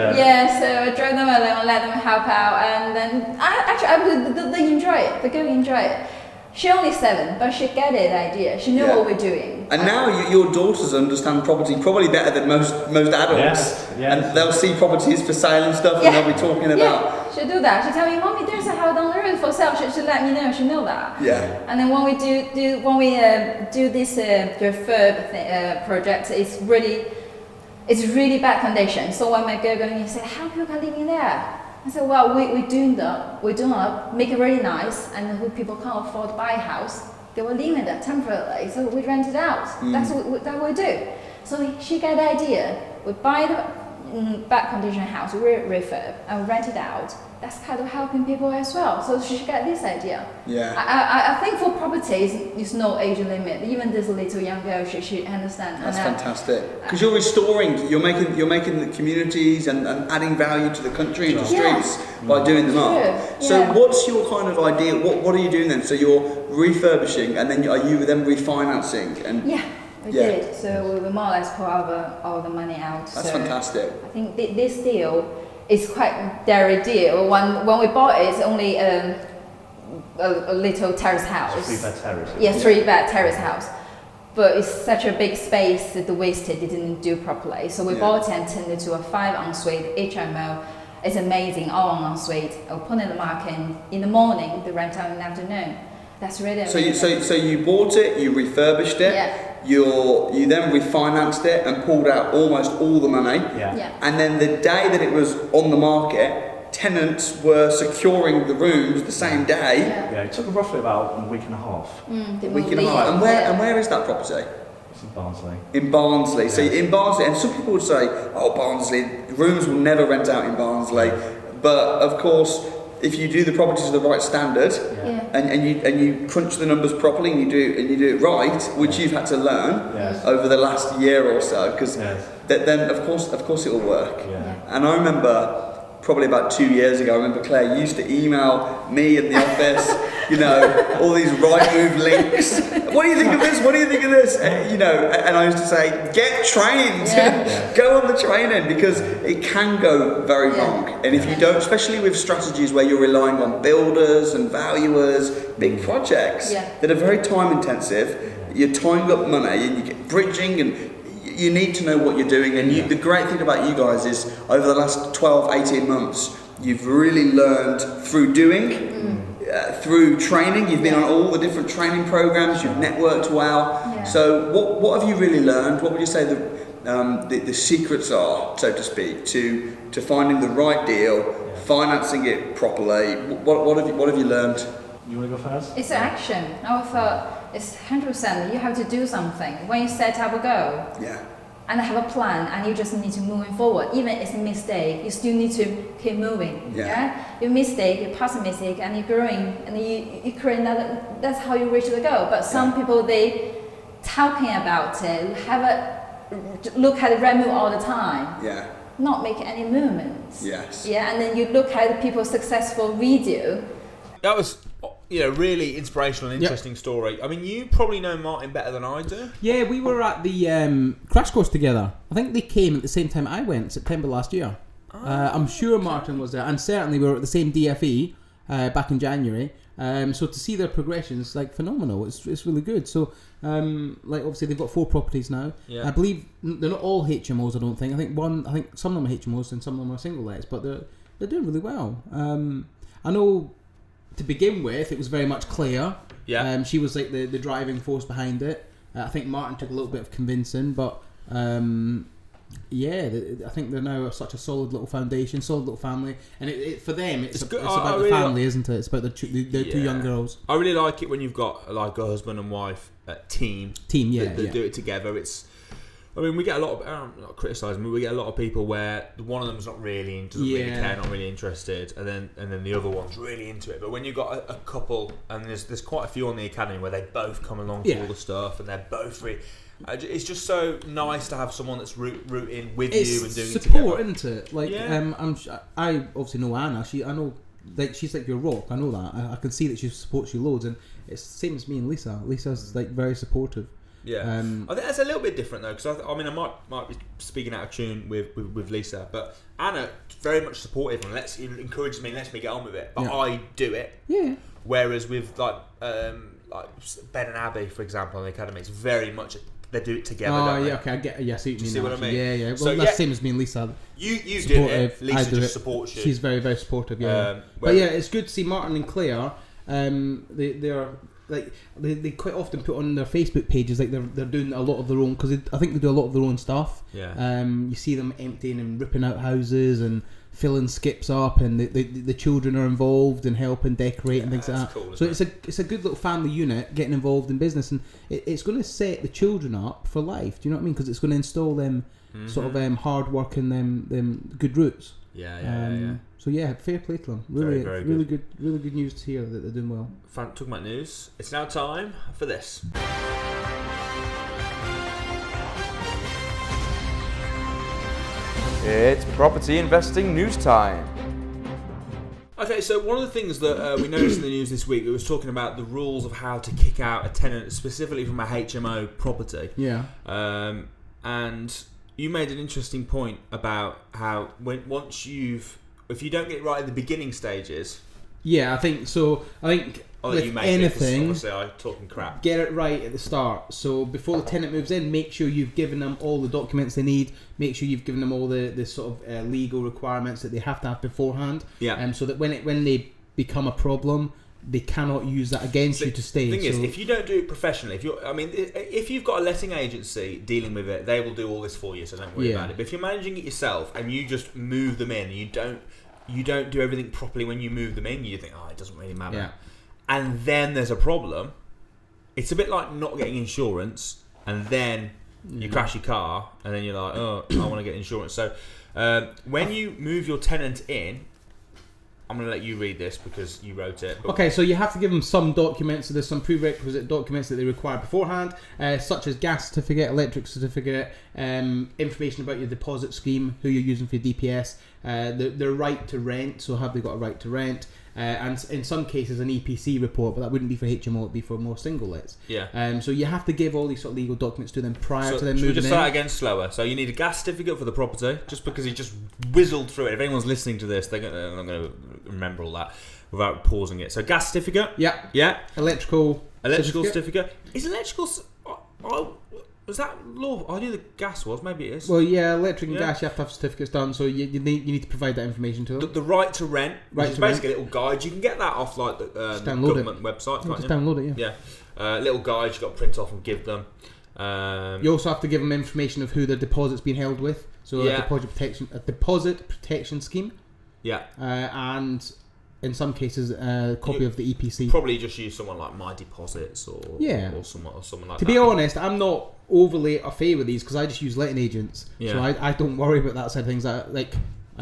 So I drove them along, let them help out, and then they enjoy it. The girl enjoy it. She's only 7, but she get the idea. She know what we're doing. And now your daughters understand property probably better than most adults. Yes. And they'll see properties for sale and stuff, and they'll be talking about. She'll do that. She'll tell me, "Mommy, there's a house down the road for sale." She'll let me know. She know that. Yeah. And then when we do this refurb project, it's really bad condition. So when my girl goes in, say, "How people can live in there?" I said, "Well, we're doing that, make it really nice, and who people can't afford to buy a house, they will live in that temporarily. So we rent it out. That's what we do." So she got the idea. We buy the bad condition house, we refurb, and rent it out. That's kind of helping people as well. So she got this idea. Yeah. I think for properties, there's no age limit. Even this little young girl, she understands. That's fantastic. Because you're restoring, you're making the communities and adding value to the country and the streets by doing them up. So what's your kind of idea? What are you doing then? So you're refurbishing, and then are you then refinancing? And we did. So we more or less put all the money out. That's fantastic. I think this deal is quite dairy deal. When we bought it, it's only a little terrace house. 3-bed terrace. Yeah, 3-bed terrace house. But it's such a big space that the wasted didn't do properly. So we bought it and turned it to a 5 ensuite HMO. It's amazing, all ensuite. I'll put it in the market in the morning, the rent out in the afternoon. That's really amazing. So you bought it, you refurbished it. Yeah. You then refinanced it and pulled out almost all the money. Yeah. And then the day that it was on the market, tenants were securing the rooms the same day. Yeah, it took roughly about a week and a half. A week and a half. And where is that property? It's in Barnsley. In Barnsley. So in Barnsley, and some people would say, "Oh, Barnsley, rooms will never rent out in Barnsley." But of course, if you do the property to the right standard, and you crunch the numbers properly, and you do it right, which you've had to learn over the last year or so, because then of course it will work. And I remember probably about 2 years ago, I remember Claire used to email me in the office, all these Rightmove links. What do you think of this? What do you think of this? And I used to say, get trained, go on the training, because it can go very wrong. And if you don't, especially with strategies where you're relying on builders and valuers, big projects that are very time intensive, you're tying up money and you get bridging, and you need to know what you're doing. And the great thing about you guys is over the last 12, 18 months, you've really learned through doing, through training. You've been on all the different training programs, you've networked well. So what have you really learned? What would you say the secrets are, so to speak, to finding the right deal, financing it properly? What have you learned? You want to go first? It's action. I thought it's 100%. You have to do something. When you set up a goal and have a plan, and you just need to move forward. Even if it's a mistake, you still need to keep moving. You mistake, you pass a mistake, and you're growing, and you create another. That's how you reach the goal. But some people, they talking about it, look at the revenue all the time. Not make any movements. And then you look at people's successful video. That was really inspirational and interesting story. I mean, you probably know Martin better than I do. Yeah, we were at the crash course together. I think they came at the same time I went, September last year. I'm sure Martin was there, and certainly we were at the same DFE back in January. So to see their progression is phenomenal. It's really good. So obviously they've got 4 properties now. I believe they're not all HMOs. I don't think. I think some of them are HMOs and some of them are single lets, but they're doing really well. I know. To begin with, it was very much Claire. She was the driving force behind it. I think Martin took a little bit of convincing, but Yeah, I think they're now such a solid little foundation, solid little family, and for them, it's good. about I the really family, isn't it? It's about the two young girls. I really like it when you've got like a husband and wife team. Yeah, that do it together. I mean, we get a lot of, I'm not criticising, but we get a lot of people where one of them's not really doesn't really care, not really interested, and then the other one's really into it. But when you've got a couple, and there's quite a few on the academy where they both come along to all the stuff, and they're both really, it's just so nice to have someone that's rooting with you and doing support, it together. isn't it? Like, I obviously know Anna. I know, like, she's like your rock. I know that. I can see that she supports you loads, and it's the same as me and Lisa. Lisa's like very supportive. Yeah, I think that's a little bit different though, because I mean I might be speaking out of tune with Lisa, but Anna very much supportive and encourages me and lets me get on with it, but I do it. Yeah. Whereas with like Ben and Abby, for example, on the academy, it's very much they do it together. Oh yeah, okay, I get. Yeah, I see what you mean. See what I mean? Yeah. Well, So, that's the same as me and Lisa. You do it. Lisa just supports you. She's very, very supportive. Yeah. But yeah, it's good to see Martin and Claire. They are. Like they quite often put on their Facebook pages like they're doing a lot of their own, because I think they do a lot of their own stuff. Yeah. You see them emptying and ripping out houses and filling skips up, and the children are involved and helping decorate and things like that. Cool, so it's a good little family unit getting involved in business, and it's going to set the children up for life. Do you know what I mean? Because it's going to install them sort of hard work and them good roots. Yeah. So yeah, fair play to them. Really, very really good news to hear that they're doing well. Talking about news, it's now time for this. It's property investing news time. Okay, so one of the things that we noticed in the news this week, it was talking about the rules of how to kick out a tenant, specifically from a HMO property. Yeah. And you made an interesting point about how if you don't get it right at the beginning stages. Yeah, I think so. With anything, obviously I'm talking crap. Get it right at the start. So before the tenant moves in, make sure you've given them all the documents they need. Make sure you've given them all the sort of legal requirements that they have to have beforehand. Yeah. So that when they become a problem, they cannot use that against you to stay. The thing is, if you don't do it professionally, if you've got a letting agency dealing with it, they will do all this for you, so don't worry about it. But if you're managing it yourself and you just move them in, you don't do everything properly when you move them in, you think, it doesn't really matter. Yeah. And then there's a problem. It's a bit like not getting insurance, and then you crash your car, and then you're like, I want to get insurance. So when you move your tenant in, I'm going to let you read this because you wrote it. Okay, so you have to give them some documents. So there's some prerequisite documents that they require beforehand, such as gas certificate, electric certificate, information about your deposit scheme, who you're using for your DPS, their right to rent, so have they got a right to rent, and in some cases an EPC report, but that wouldn't be for HMO, it'd be for more single lets. Yeah. So you have to give all these sort of legal documents to them prior to them moving in. Just start again slower. So you need a gas certificate for the property, just because he just whizzled through it. If anyone's listening to this, they're not going to remember all that without pausing it. So gas certificate. Yeah. Electrical certificate. Is electrical... was that law? I knew the gas was. Maybe it is. Well, yeah, electric and gas, you have to have certificates done, so you need to provide that information to them. The right to rent, which is basically a little guide. You can get that off like the government website. Just download it, yeah. Little guide you've got to print off and give them. You also have to give them information of who their deposit's been held with. So a deposit protection scheme. Yeah. And in some cases, a copy of the EPC. Probably just use someone like My Deposits or someone like that. To be honest, I'm not overly a favour with these because I just use letting agents. Yeah. So I don't worry about that side of things. I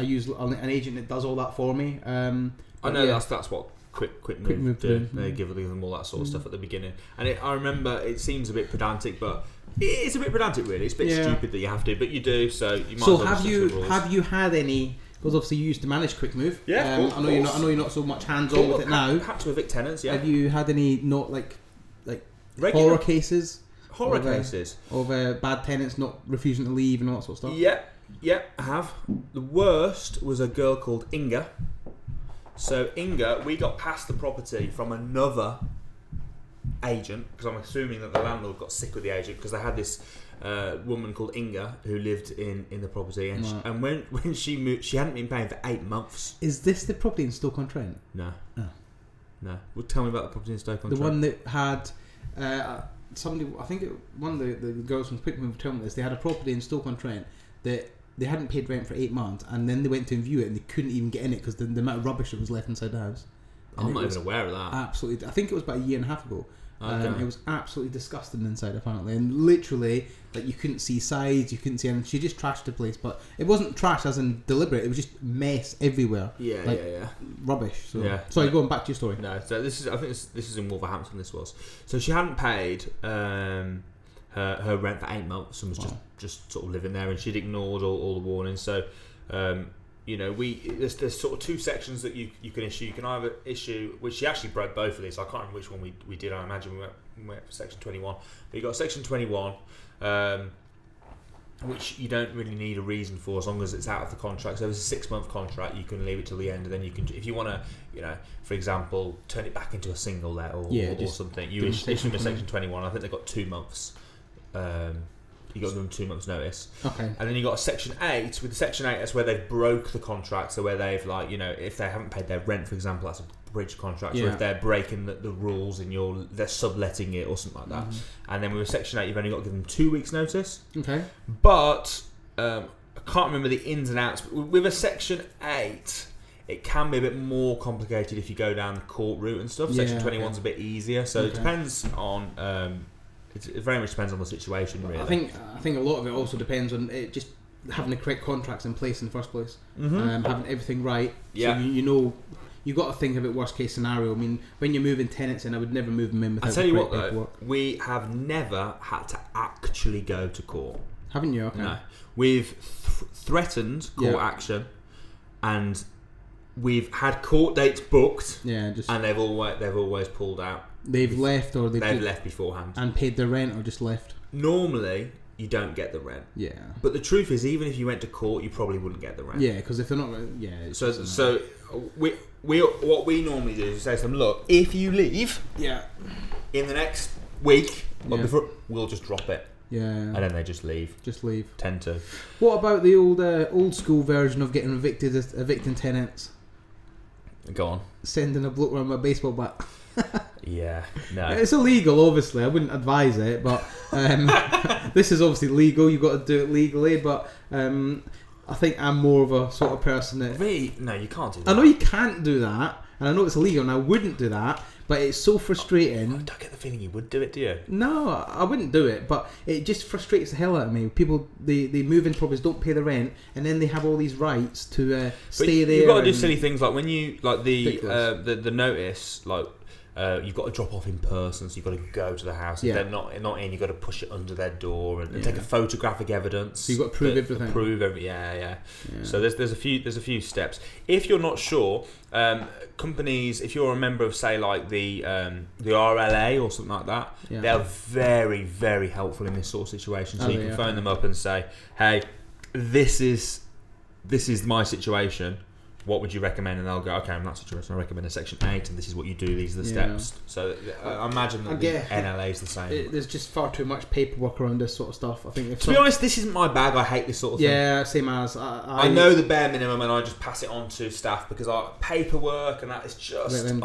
use an agent that does all that for me. I know that's what Quick Move do. They give them all that sort of stuff at the beginning. And I remember it seems a bit pedantic, but it's a bit pedantic really. It's a bit stupid that you have to, but you do. So you might. So have you had any? Because obviously you used to manage Quick Move. Yeah, of I know you're not so much hands on with it now. Had to evict tenants. Yeah. Have you had any horror cases? Horror cases of bad tenants not refusing to leave and all that sort of stuff. Yeah, I have. The worst was a girl called Inga. So Inga, we got past the property from another agent because I'm assuming that the landlord got sick with the agent because they had this woman called Inga who lived in the property and when she moved, she hadn't been paying for 8 months. Is this the property in Stoke-on-Trent? No. Well, tell me about the property in Stoke-on-Trent. The one that had somebody, I think one of the girls from Quick Move told me this. They had a property in Stoke-on-Trent that they hadn't paid rent for 8 months, and then they went to view it and they couldn't even get in it because the amount of rubbish that was left inside the house. And I'm not even aware of that. Absolutely, I think it was about a year and a half ago. Okay. It was absolutely disgusting inside, apparently, and literally, like, you couldn't see sides, you couldn't see anything. She just trashed the place, but it wasn't trash as in deliberate. It was just mess everywhere. Yeah. Rubbish. So. Yeah. Sorry, going back to your story. No, so I think this is in Wolverhampton. This was so she hadn't paid her rent for 8 months and was just sort of living there, and she'd ignored all the warnings. So there's sort of two sections that you can issue. You can either issue, which she actually broke both of these. I can't remember which one we did. I imagine we went for section 21. But you got section 21, which you don't really need a reason for as long as it's out of the contract. So if it's a 6-month contract, you can leave it till the end, and then you can, if you want to, for example, turn it back into a single let or something. You issue them a section 21. I think they've got 2 months. You got to give them 2 months' notice. Okay. And then you got a section 8. With the section 8, that's where they've broke the contract. So where they've if they haven't paid their rent, for example, that's a breach of contract. Or if they're breaking the rules and they're subletting it or something like that. Mm-hmm. And then with section 8, you've only got to give them 2 weeks' notice. Okay. But I can't remember the ins and outs. With a section 8, it can be a bit more complicated if you go down the court route and stuff. Section 21's a bit easier. So it depends on. It very much depends on the situation, really. I think a lot of it also depends on it just having the correct contracts in place in the first place, having everything right. Yeah. So you got to think about worst case scenario. I mean, when you're moving tenants in, I would never move them in without. I tell you what, though, we have never had to actually go to court. Haven't you? Okay. No, we've threatened court action, and we've had court dates booked. Yeah, and they've always pulled out. They've left, or they've left beforehand and paid their rent, or just left. Normally, you don't get the rent. Yeah. But the truth is, even if you went to court, you probably wouldn't get the rent. Yeah, because if they're not, So we what we normally do is say to them, look, if you leave, in the next week, we'll just drop it. Yeah. And then they just leave. Tend to. What about the old school version of getting evicting tenants? Go on. Sending a bloke around with a baseball bat. Yeah, no. It's illegal, obviously. I wouldn't advise it, but this is obviously legal. You've got to do it legally, but I think I'm more of a sort of person that... No, you can't do that. I know you can't do that, and I know it's illegal, and I wouldn't do that, but it's so frustrating. I don't get the feeling you would do it, do you? No, I wouldn't do it, but it just frustrates the hell out of me. People, they move in properties, don't pay the rent, and then they have all these rights to stay there. You've got to do silly things like when you the notice, like you've got to drop off in person, so you've got to go to the house. If they're not in, you've got to push it under their door and take a photographic evidence. So you've got to prove everything. Yeah. So there's a few steps. If you're not sure, companies, if you're a member of, say, like the RLA or something like that, they're very, very helpful in this sort of situation. So you can phone them up and say, hey, this is my situation. What would you recommend? And they'll go, okay, I'm in that situation, I recommend a section 8, and this is what you do, these are the steps. So I imagine that the NLA is the same. There's just far too much paperwork around this sort of stuff. I think. To be honest, this isn't my bag. I hate this sort of thing. Yeah, same as. I know the bare minimum, and I just pass it on to staff because paperwork and that is just... And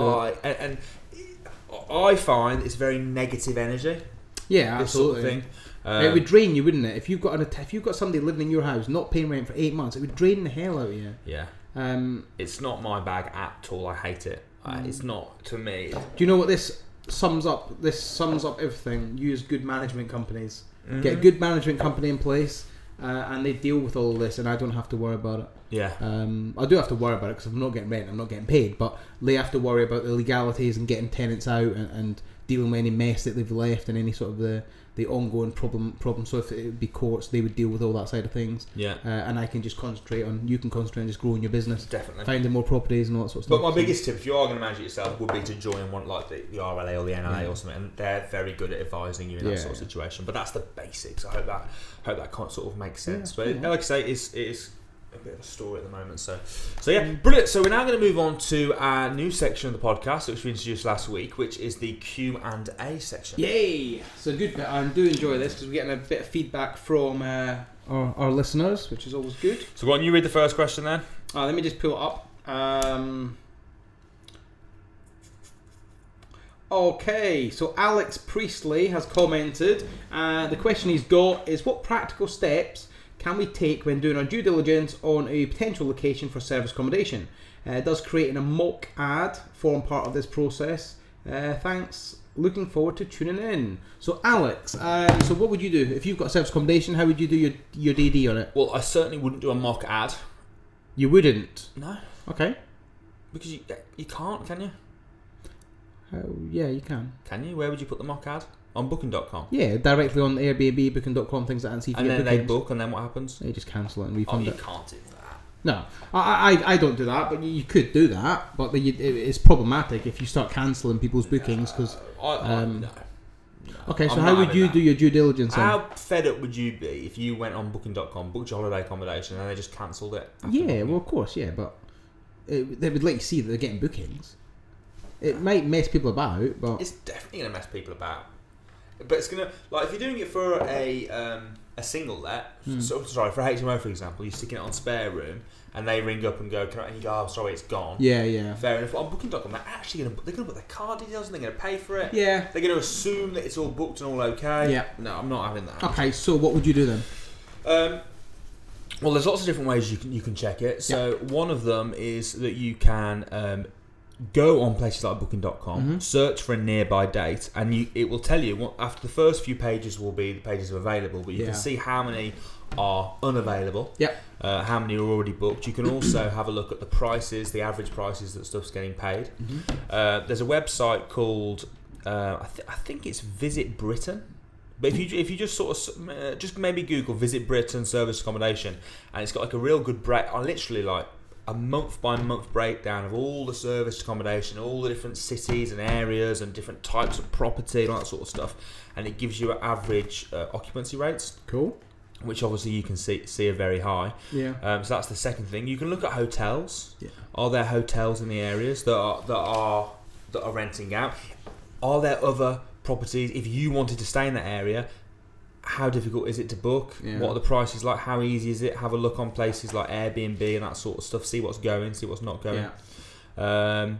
I find it's very negative energy. Yeah, absolutely. Sort of thing. It would drain you, wouldn't it? If you've got somebody living in your house not paying rent for 8 months, it would drain the hell out of you. Yeah. It's not my bag at all. I hate it. It's not, to me. Do you know what this sums up? This sums up everything. Use good management companies. Mm-hmm. Get a good management company in place, and they deal with all of this, and I don't have to worry about it. Yeah. I do have to worry about it because if I'm not getting rent, I'm not getting paid. But they have to worry about the legalities and getting tenants out and dealing with any mess that they've left and any sort of the ongoing problem. So if it would be courts, they would deal with all that side of things. Yeah. And I can just you can concentrate on just growing your business. Definitely. Finding more properties and all that sort of stuff. But my biggest tip, if you are going to manage it yourself, would be to join one like the RLA or the NLA or something, and they're very good at advising you in that sort of situation. But that's the basics. I hope that can't sort of make sense. But like I say, it is a bit of a story at the moment. So yeah, brilliant. So we're now going to move on to our new section of the podcast, which we introduced last week, which is the Q&A section. Yay! So good. I do enjoy this because we're getting a bit of feedback from our listeners, which is always good. So why don't you read the first question then? Let me just pull it up. Okay, so Alex Priestley has commented. The question he's got is, what practical steps can we take when doing our due diligence on a potential location for service accommodation? Does creating a mock ad form part of this process? Thanks. Looking forward to tuning in. So Alex, so what would you do if you've got service accommodation? How would you do your DD on it? Well, I certainly wouldn't do a mock ad. You wouldn't? No. Okay. Because you can't, can you? Yeah, you can. Can you? Where would you put the mock ad? On booking.com? Yeah, directly on Airbnb, booking.com, things like that, and see if and you get then they bookings. book, and then what happens? They just cancel it and Oh, refund you it. can't do that. No, I don't do that, but you could do that. But it's problematic if you start cancelling people's bookings because. No. Okay, so I'm how not would having you that. do your due diligence? How fed up would you be if you went on booking.com, booked your holiday accommodation, and they just cancelled it? after Yeah, booking? well, of course, yeah, but they would let you see that they're getting bookings. It might mess people about, but It's definitely going to mess people about. But it's going to, like, if you're doing it for a single let, sorry, for HMO, for example, you're sticking it on spare room, and they ring up and go, and you go, oh, sorry, it's gone. yeah. Fair enough. On booking.com, they're actually going to put their card details and they're going to pay for it. Yeah. They're going to assume that it's all booked and all okay. Yeah. No, I'm not having that. Okay, so what would you do then? Well, there's lots of different ways you can check it. So one of them is that you can go on places like booking.com, search for a nearby date, and it will tell you after the first few pages will be the pages are available, but you can see how many are unavailable. Yep. How many are already booked. You can also have a look at the prices, the average prices that stuff's getting paid. There's a website called I think it's Visit Britain. But if you just sort of just maybe Google Visit Britain service accommodation, and it's got like a real good literally like a month by month breakdown of all the service accommodation, all the different cities and areas and different types of property and all that sort of stuff, and it gives you average occupancy rates. Cool. Which obviously you can see are very high. Yeah. So that's the second thing. You can look at hotels. Yeah. Are there hotels in the areas that are renting out? Are there other properties? If you wanted to stay in that area, how difficult is it to book? Yeah. What are the prices like? How easy is it? Have a look on places like Airbnb and that sort of stuff. See what's going. See what's not going. Yeah.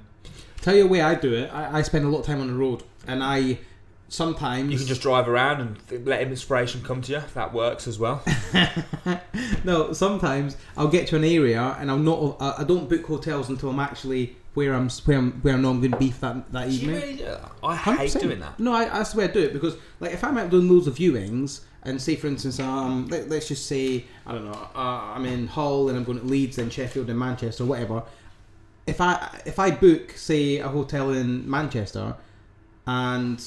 Tell you a way I do it. I spend a lot of time on the road, and I sometimes you can just drive around and let inspiration come to you. That works as well. No, sometimes I'll get to an area and I don't book hotels until I'm actually where I know I'm going to be for that Do you evening. really do that? I hate 100%. doing that. No, that's the way I do it, because like if I'm out doing loads of viewings and say for instance let's just say I don't know I'm in Hull and I'm going to Leeds and Sheffield and Manchester or whatever. If I book say a hotel in Manchester and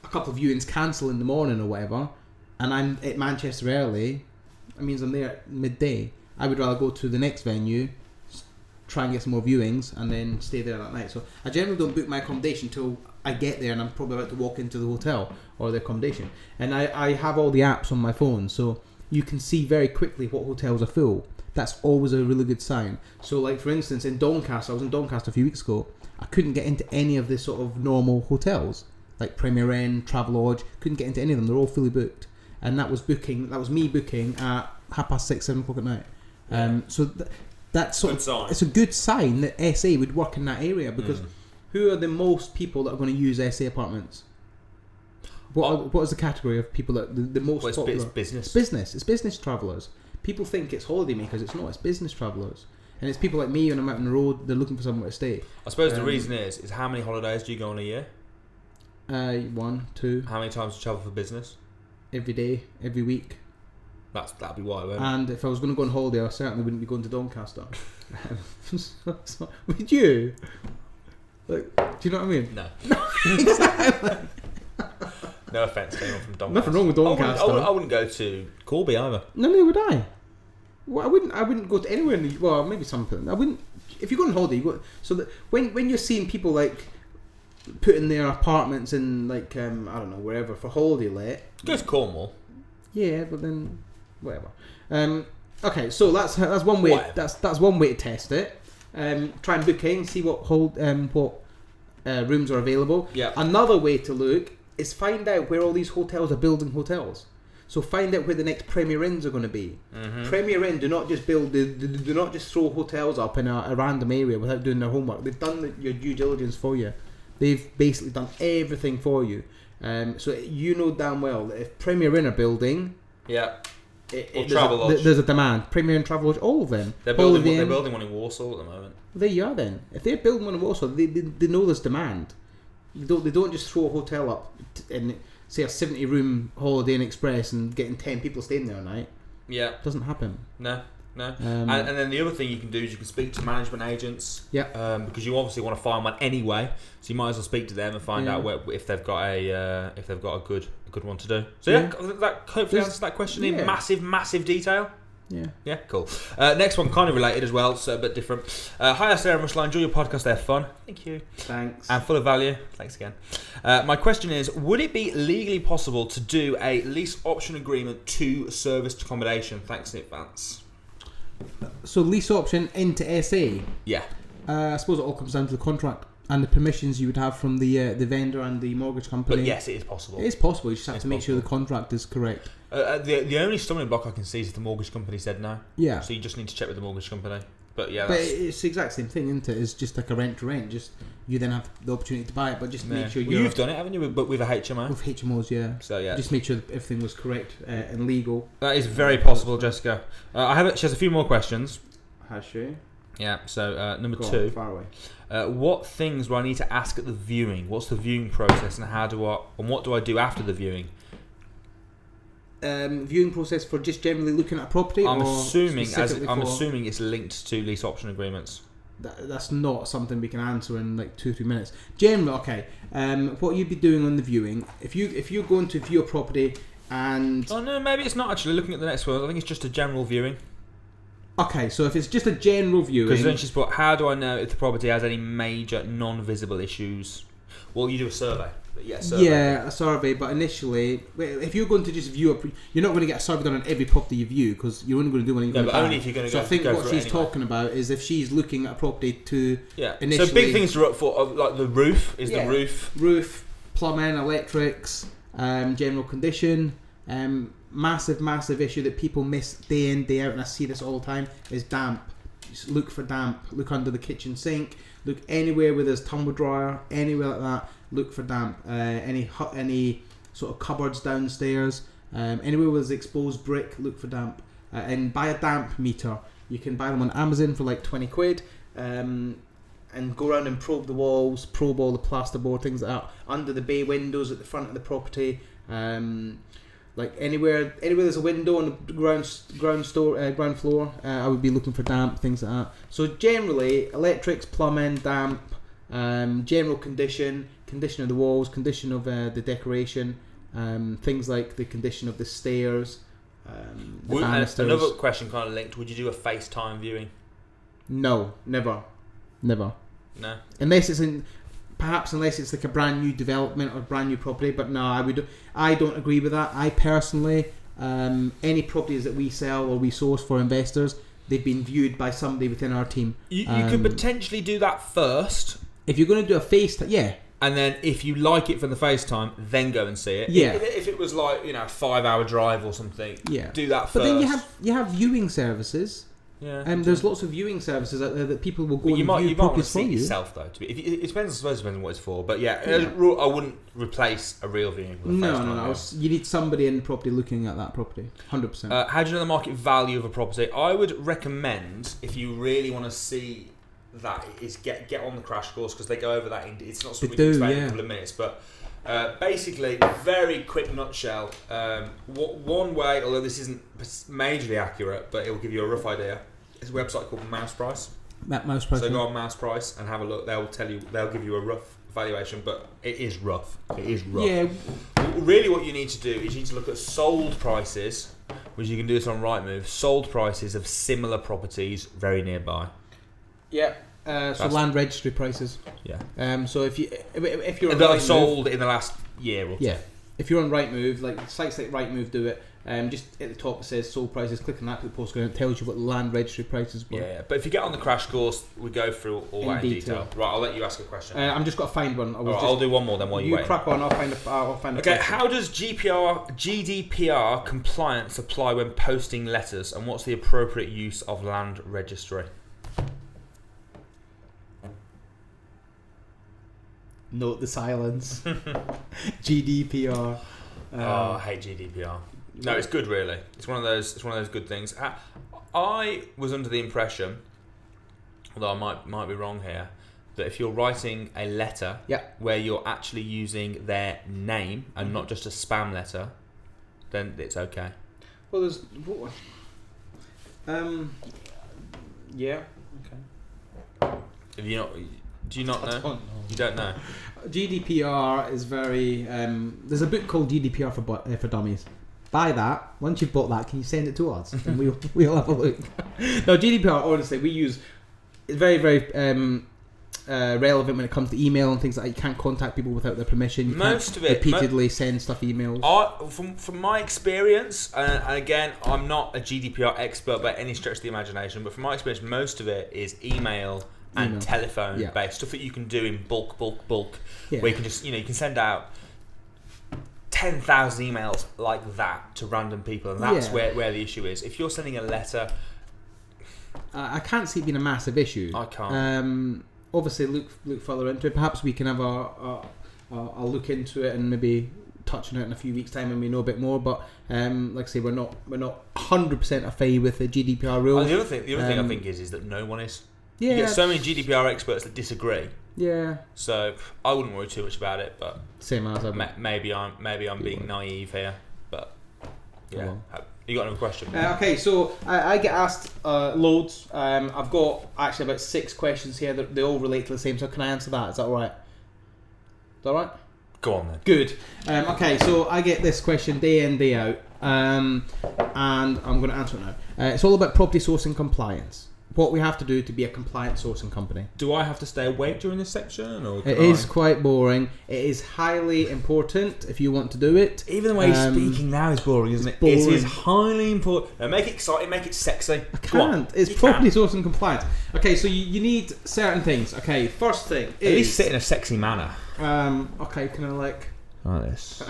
a couple of viewings cancel in the morning or whatever, and I'm at Manchester early, that means I'm there at midday. I would rather go to the next venue, try and get some more viewings, and then stay there that night. So I generally don't book my accommodation till I get there and I'm probably about to walk into the hotel or the accommodation. And I have all the apps on my phone, so you can see very quickly what hotels are full. That's always a really good sign. So like for instance in Doncaster, I was in Doncaster a few weeks ago, I couldn't get into any of the sort of normal hotels like Premier Inn, Travelodge, couldn't get into any of them. They're all fully booked, and that was me booking at 6:30, 7 o'clock at night. So that's sort Good sign. it's a good sign that SA would work in that area, because who are the most people that are going to use SA apartments? What is the category of people that the most popular? It's business. It's business travellers. People think it's holiday makers. It's not. It's business travellers. And it's people like me when I'm out on the road, they're looking for somewhere to stay. I suppose the reason is how many holidays do you go on a year? 1, 2, How many times do you travel for business? every day, every week. That'd be why, won't it? And if I was going to go on holiday, I certainly wouldn't be going to Doncaster. So, would you? Like, do you know what I mean? No. Exactly. No offence to anyone from Doncaster. Nothing wrong with Doncaster. I wouldn't go to Corby either. No, neither would I. Well, I wouldn't go to anywhere. Well, maybe something. I wouldn't. If you go on holiday, you go. So that when you're seeing people like putting their apartments in like I don't know, wherever for holiday let. Go to Cornwall. Yeah, but then whatever. Okay, so that's one way. Whatever. That's one way to test it. Try and book in, see what rooms are available. Yeah. Another way to look is find out where all these hotels are building hotels. So find out where the next Premier Inns are going to be. Mm-hmm. Premier Inn do not just do not just throw hotels up in a random area without doing their homework. They've done your due diligence for you. They've basically done everything for you. So you know damn well that if Premier Inn are building, Yeah. there's a demand. Premier and Travelodge, all of them. They're building one in Warsaw at the moment. There you are then. If they're building one in Warsaw, they know there's demand. They don't just throw a hotel up and say a 70-room Holiday Inn Express and getting 10 people staying there a night. Yeah. It doesn't happen. No. And then the other thing you can do is you can speak to management agents. Yeah. Because you obviously want to find one anyway, so you might as well speak to them and find out if they've got a good one to do. So that hopefully answers that question in massive detail. Yeah, cool. Next one, kind of related as well, so a bit different. Hi, Alistair and Russell. I enjoy your podcast. They're fun. Thank you. Thanks. And full of value. Thanks again. My question is, would it be legally possible to do a lease option agreement to serviced accommodation? Thanks in advance. So lease option into SA? Yeah. I suppose it all comes down to the contract and the permissions you would have from the vendor and the mortgage company. But yes, it is possible. It is possible. You just have to make sure the contract is correct. The only stumbling block I can see is if the mortgage company said no. Yeah. So you just need to check with the mortgage company. But yeah, but it's the exact same thing, isn't it? It's just like a rent to rent. Just you then have the opportunity to buy it, but just make sure you've done it, haven't you? But with a HMO. With HMOs, yeah. So yeah, just make sure that everything was correct and legal. That is very possible, Jessica. She has a few more questions. Has she? Yeah. So number 2. Far away. What things do I need to ask at the viewing? What's the viewing process, and what do I do after the viewing? Viewing process for just generally looking at a property. I'm assuming it's linked to lease option agreements. That's not something we can answer in like 2-3 minutes. Generally, okay. What you'd be doing on the viewing, if you're going to view a property and no, maybe it's not actually looking at the next one. I think it's just a general viewing. Okay, so if it's just a general viewing, because then she's put, how do I know if the property has any major non-visible issues? Well, you do a survey. A survey. But initially, if you're going to just view you're not going to get a survey done on every property you view, because you're only going to do one. But only if you're going to go. So I think what she's talking about is if she's looking at a property to initially. So big things to look for, like the roof. The roof, plumbing, electrics, general condition. Massive issue that people miss day in, day out, and I see this all the time, is damp. Just look for damp. Look under the kitchen sink. Look anywhere where there's tumble dryer, anywhere like that. Look for damp. Any sort of cupboards downstairs, anywhere where there's exposed brick. Look for damp. And buy a damp meter. You can buy them on Amazon for like 20 quid. And go around and probe the walls, probe all the plasterboard, things like that, under the bay windows at the front of the property. Like anywhere there's a window on the ground floor, I would be looking for damp, things like that. So generally, electrics, plumbing, damp, general condition of the walls, condition of the decoration, things like the condition of the stairs, the banisters. Another question kind of linked, would you do a FaceTime viewing? No, never. No? Unless it's like a brand new development or brand new property, but no, I don't agree with that. I personally, any properties that we sell or we source for investors, they've been viewed by somebody within our team. You could potentially do that first. If you're going to do a FaceTime, yeah. And then if you like it from the FaceTime, then go and see it. Yeah. If it was like, a 5-hour drive or something, do that first. But then you have viewing services. Yeah. There's lots of viewing services out there that people will go you and might view want to properties for see you. yourself though. It depends. I suppose it depends on what it's for. But I wouldn't replace a real viewing with a No. You need somebody in the property looking at that property. 100%. How do you know the market value of a property? I would recommend, if you really want to see that, is get on the crash course, because they go over that. It's not something we can explain in a couple of minutes, but. Basically, very quick nutshell. One way, although this isn't majorly accurate, but it will give you a rough idea. It's a website called Mouse Price. Mouse Price. So go on Mouse Price and have a look. They'll give you a rough valuation, but it is rough. Yeah. Really, what you need to do is you need to look at sold prices, which you can do this on Rightmove. Sold prices of similar properties very nearby. Yeah. So land registry prices. Yeah. So if you're on Rightmove, sold in the last year or two. Yeah. If you're on Rightmove, like sites like Rightmove do it. Just at the top it says sold prices. Click on that to the postcode and it tells you what the land registry prices were. Yeah. But if you get on the crash course, we go through all that in detail. Right. I'll let you ask a question. I'm just got to find one. I'll do one more then while you wait. You crack on. I'll find a. Okay. How does GDPR compliance apply when posting letters, and what's the appropriate use of land registry? Note the silence. GDPR. I hate GDPR. No, it's good, really. It's one of those good things. I was under the impression, although I might be wrong here, that if you're writing a letter where you're actually using their name and not just a spam letter, then it's okay. Well, there's. Yeah. Okay. Do you not know? I don't know. You don't know. GDPR is very. There's a book called GDPR for Dummies. Buy that. Once you've bought that, can you send it to us and we'll have a look. No, GDPR. Honestly, we use. It's very relevant when it comes to email and things like that. You can't contact people without their permission. You Most of it repeatedly send stuff emails. From my experience, and again, I'm not a GDPR expert by any stretch of the imagination, but from my experience, most of it is email and telephone based stuff that you can do in bulk, where you can just you can send out 10,000 emails like that to random people, and that's where the issue is. If you're sending a letter, I can't see it being a massive issue. I can't. Obviously, look further into it. Perhaps we can have a look into it and maybe touch on it in a few weeks' time when we know a bit more. But like I say, we're not 100% afraid with the GDPR rules. The other thing I think is that no one is. Yeah. You get so many GDPR experts that disagree. Yeah. So I wouldn't worry too much about it. But same as maybe I'm being naive here. But yeah. You got another question? Okay, so I get asked loads. I've got actually about 6 questions here that they all relate to the same. So can I answer that? Is that all right? Is that all right? Go on then. Good. Okay, so I get this question day in, day out, and I'm going to answer it now. It's all about property sourcing compliance. What we have to do to be a compliant sourcing company. Do I have to stay awake during this section? Or it is quite boring. It is highly important if you want to do it. Even the way he's speaking now is boring, isn't it? Boring. It is highly important. Now make it exciting, make it sexy. I can't. It's property sourcing compliance. Okay, so you need certain things. Okay, first thing is... At least sit in a sexy manner. Okay, can I like... Like this.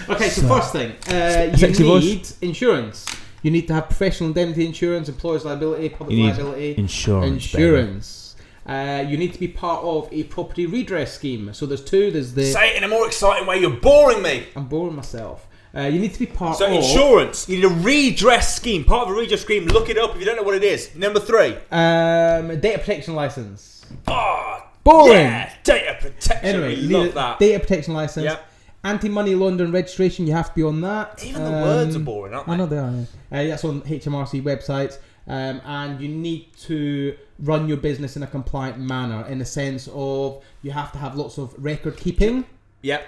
Okay, so first thing, you need insurance. You need to have professional indemnity insurance, employer's liability, public liability, insurance. You need to be part of a property redress scheme. So there's 2. There's the. Say it in a more exciting way. You're boring me. I'm boring myself. You need to be part of. So insurance. You need a redress scheme. Part of a redress scheme. Look it up if you don't know what it is. Number 3. Data protection license. Oh, boring. Yeah, data protection. Anyway, we love that. Data protection license. Yep. Anti-money laundering registration, you have to be on that. Even the words are boring, aren't they? I know they are. Yeah. That's on HMRC websites. And you need to run your business in a compliant manner, in the sense of you have to have lots of record keeping. Yep.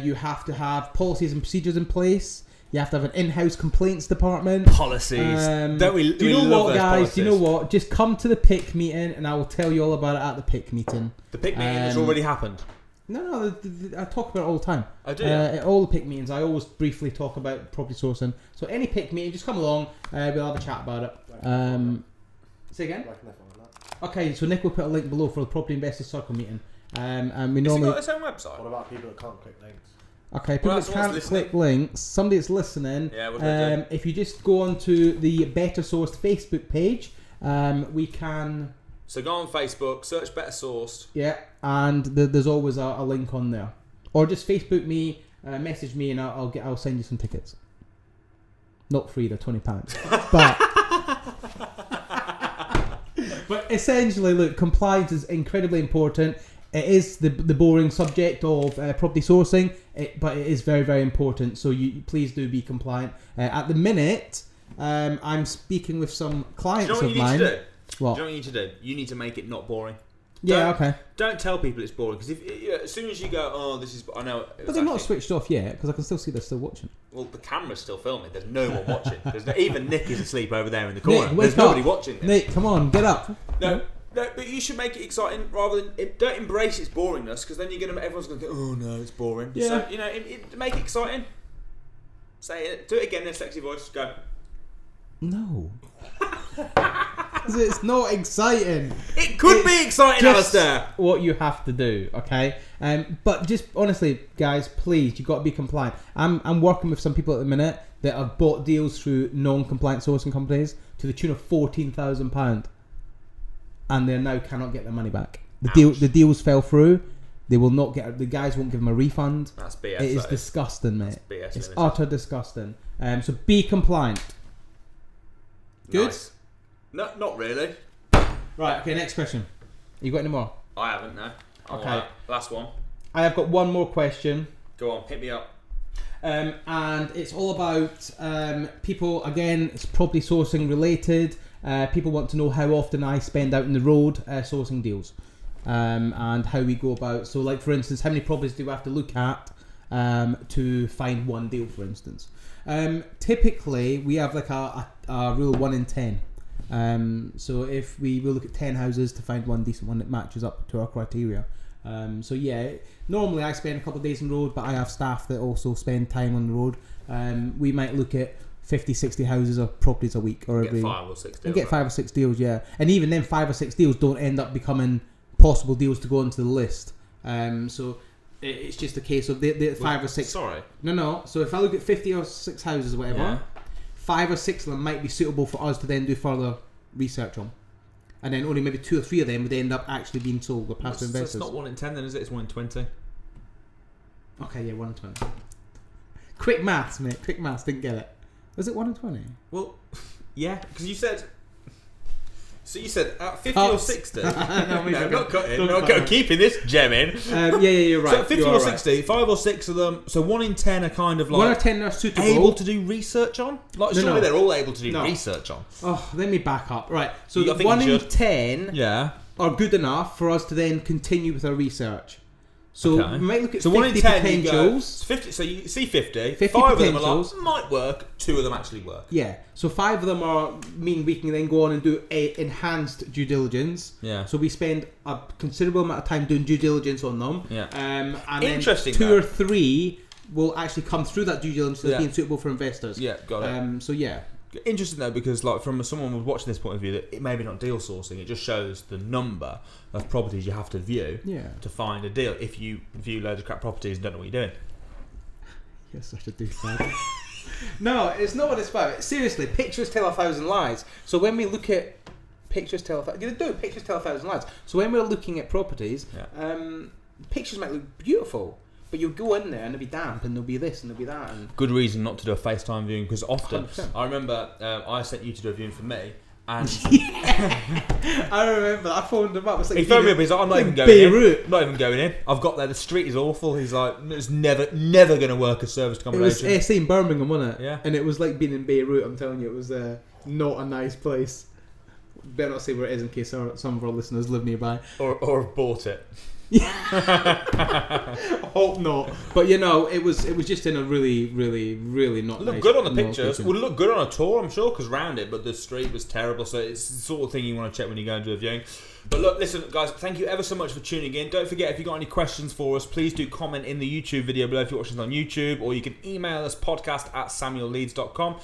You have to have policies and procedures in place. You have to have an in-house complaints department. Policies. Do you know what, guys? Policies? Do you know what? Just come to the PIC meeting and I will tell you all about it at the PIC meeting. The PIC meeting has already happened. No, I talk about it all the time. I do. At all the PIC meetings, I always briefly talk about property sourcing. So any PIC meeting, just come along. We'll have a chat about it. Say again? Okay, so Nick will put a link below for the Property Investors Circle meeting. And we normally. Has it got its own website? What about people that can't click links? Okay, people that can't click links. Somebody that's listening. Yeah, what do I do? If you just go onto the Better Sourced Facebook page, we can. So go on Facebook, search Better Sourced. Yeah, and there's always a link on there, or just Facebook me, message me, and I'll send you some tickets. Not free, they're £20, but essentially, look, compliance is incredibly important. It is the boring subject of property sourcing, but it is very, very important. So you please do be compliant. At the minute, I'm speaking with some clients of mine. Do you know what you need to do? What? Do you know what you need to do? You need to make it not boring. Okay. Don't tell people it's boring, because as soon as you go, oh, this is, I know. But they're not switched off yet, because I can still see they're still watching. Well, the camera's still filming. There's no one watching. Even Nick is asleep over there in the corner. Nick, There's nobody watching this. Nick, come on, get up. No, but you should make it exciting rather than don't embrace its boringness, because then everyone's going to go, oh no, it's boring. Yeah. So make it exciting. Say it. Do it again in a sexy voice. Go. No. It's not exciting. It could be exciting, Alistair. What you have to do, okay? But just honestly, guys, please, you've got to be compliant. I'm working with some people at the minute that have bought deals through non-compliant sourcing companies to the tune of £14,000, and they now cannot get their money back. The deals fell through. They will not get. The guys won't give them a refund. That's BS. It is disgusting, mate. That's BS. It's utter disgusting. So be compliant. Good? Nice. No, not really. Right, okay, next question. You got any more? I haven't, no. Okay. Alright, last one. I have got one more question. Go on, hit me up. And it's all about people, again, it's property sourcing related. People want to know how often I spend out in the road sourcing deals, and how we go about. So, like, for instance, how many properties do we have to look at to find one deal, for instance? Typically, we have like a rule of 1 in 10. So if we will look at 10 houses to find one decent one that matches up to our criteria. So yeah, normally I spend a couple of days on the road, but I have staff that also spend time on the road. We might look at 50, 60 houses or properties a week, or Get 5 or 6 deals. and get 5 or 6 deals, yeah. And even then, 5 or 6 deals don't end up becoming possible deals to go onto the list. So it's just a case of the 5 or 6. Sorry. No. So if I look at 50 or 6 houses or whatever, Yeah. 5 or 6 of them might be suitable for us to then do further research on. And then only maybe 2 or 3 of them would end up actually being sold or passed to It's investors. not 1 in 10 then, is it? It's 1 in 20. Okay, yeah, 1 in 20. Quick maths, mate. Quick maths. Didn't get it. Was it 1 in 20? Well, yeah, because you said... So you said 50 or 60? No, not cutting. don't No, cut. keeping this gem in. Yeah, you're right. So 50 You're or right. 60, 5 or 6 of them. So 1 in 10 are kind of 1 like or 10 are suitable. able to do research on. Like No, surely no. they're all able to do No. research on. Oh, let me back up. Right. So I think you 1 in should. 10 Yeah. are good enough for us to then continue with our research. So Okay. we might look at So 50 1 in 10 you go, potentials. 50, so you see 50, 50 5 of them are potentials. like, might work, 2 of them actually work. Yeah, so 5 of them mean we can then go on and do a enhanced due diligence. Yeah. So we spend a considerable amount of time doing due diligence on them. Yeah. And Interesting, then 2 though. or 3 will actually come through that due diligence as Yeah. being suitable for investors. Yeah, got it. So yeah. Interesting though, because like from someone who's watching this point of view, that it maybe not deal sourcing, it just shows the number of properties you have to view to find a deal. If you view loads of crap properties and don't know what you're doing. You're such a douchebag. No, it's not what it's about. Seriously, pictures tell 1,000 lies. So when we look at pictures tell 1,000 lies. So when we're looking at properties, pictures might look beautiful, but you'll go in there and it'll be damp and there'll be this and there'll be that. And Good reason not to do a FaceTime viewing, because often 100%. I remember I sent you to do a viewing for me, and I remember I phoned him up. It's like he phoned me up. He's like, "I'm not even going Beirut. in. Not even going in. I've got there. The street is awful." He's like, "It's never going to work as service It was accommodation." SA in Birmingham, wasn't it? Yeah. And it was like being in Beirut. I'm telling you, it was not a nice place. Better not say where it is in case some of our listeners live nearby. or have bought it. Hope not. But you know, it was just in a really, really, really not. It looked nice good on the pictures. location. Would look good on a tour, I'm sure, because round it, but the street was terrible. So it's the sort of thing you want to check when you go and do a viewing. But look, listen, guys, thank you ever so much for tuning in. Don't forget, if you've got any questions for us, please do comment in the YouTube video below if you're watching us on YouTube, or you can email us podcast@samuelleeds.com.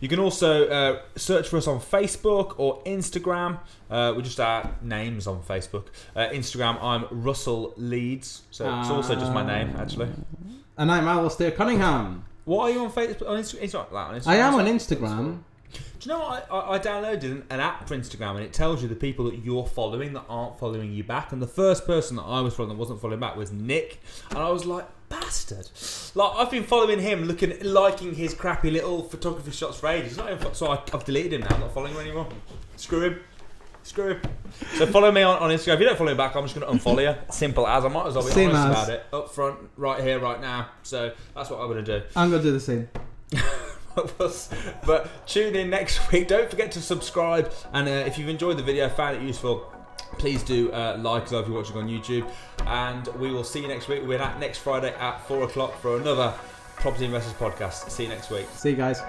You can also search for us on Facebook or Instagram. We're just our names on Facebook. Instagram, I'm Russell Leeds. So it's also just my name, actually. And I'm Alistair Cunningham. What are you on Facebook? On Instagram? I am on Instagram. Do you know what? I downloaded an app for Instagram, and it tells you the people that you're following that aren't following you back. And the first person that I was following that wasn't following back was Nick. And I was like, bastard. Like, I've been following him, liking his crappy little photography shots for ages. Not even, so I've deleted him now. I'm not following him anymore. Screw him. So follow me on Instagram. If you don't follow me back, I'm just going to unfollow you. Simple as. I might as well be Same honest as. about it. Up front, right here, right now. So that's what I'm going to do. I'm going to do the same. But tune in next week. Don't forget to subscribe, and if you've enjoyed the video, found it useful, please do like us if you're watching on YouTube, and we will see you next week. We're at next Friday at 4 o'clock for another Property Investors Podcast. See you next week. See you guys.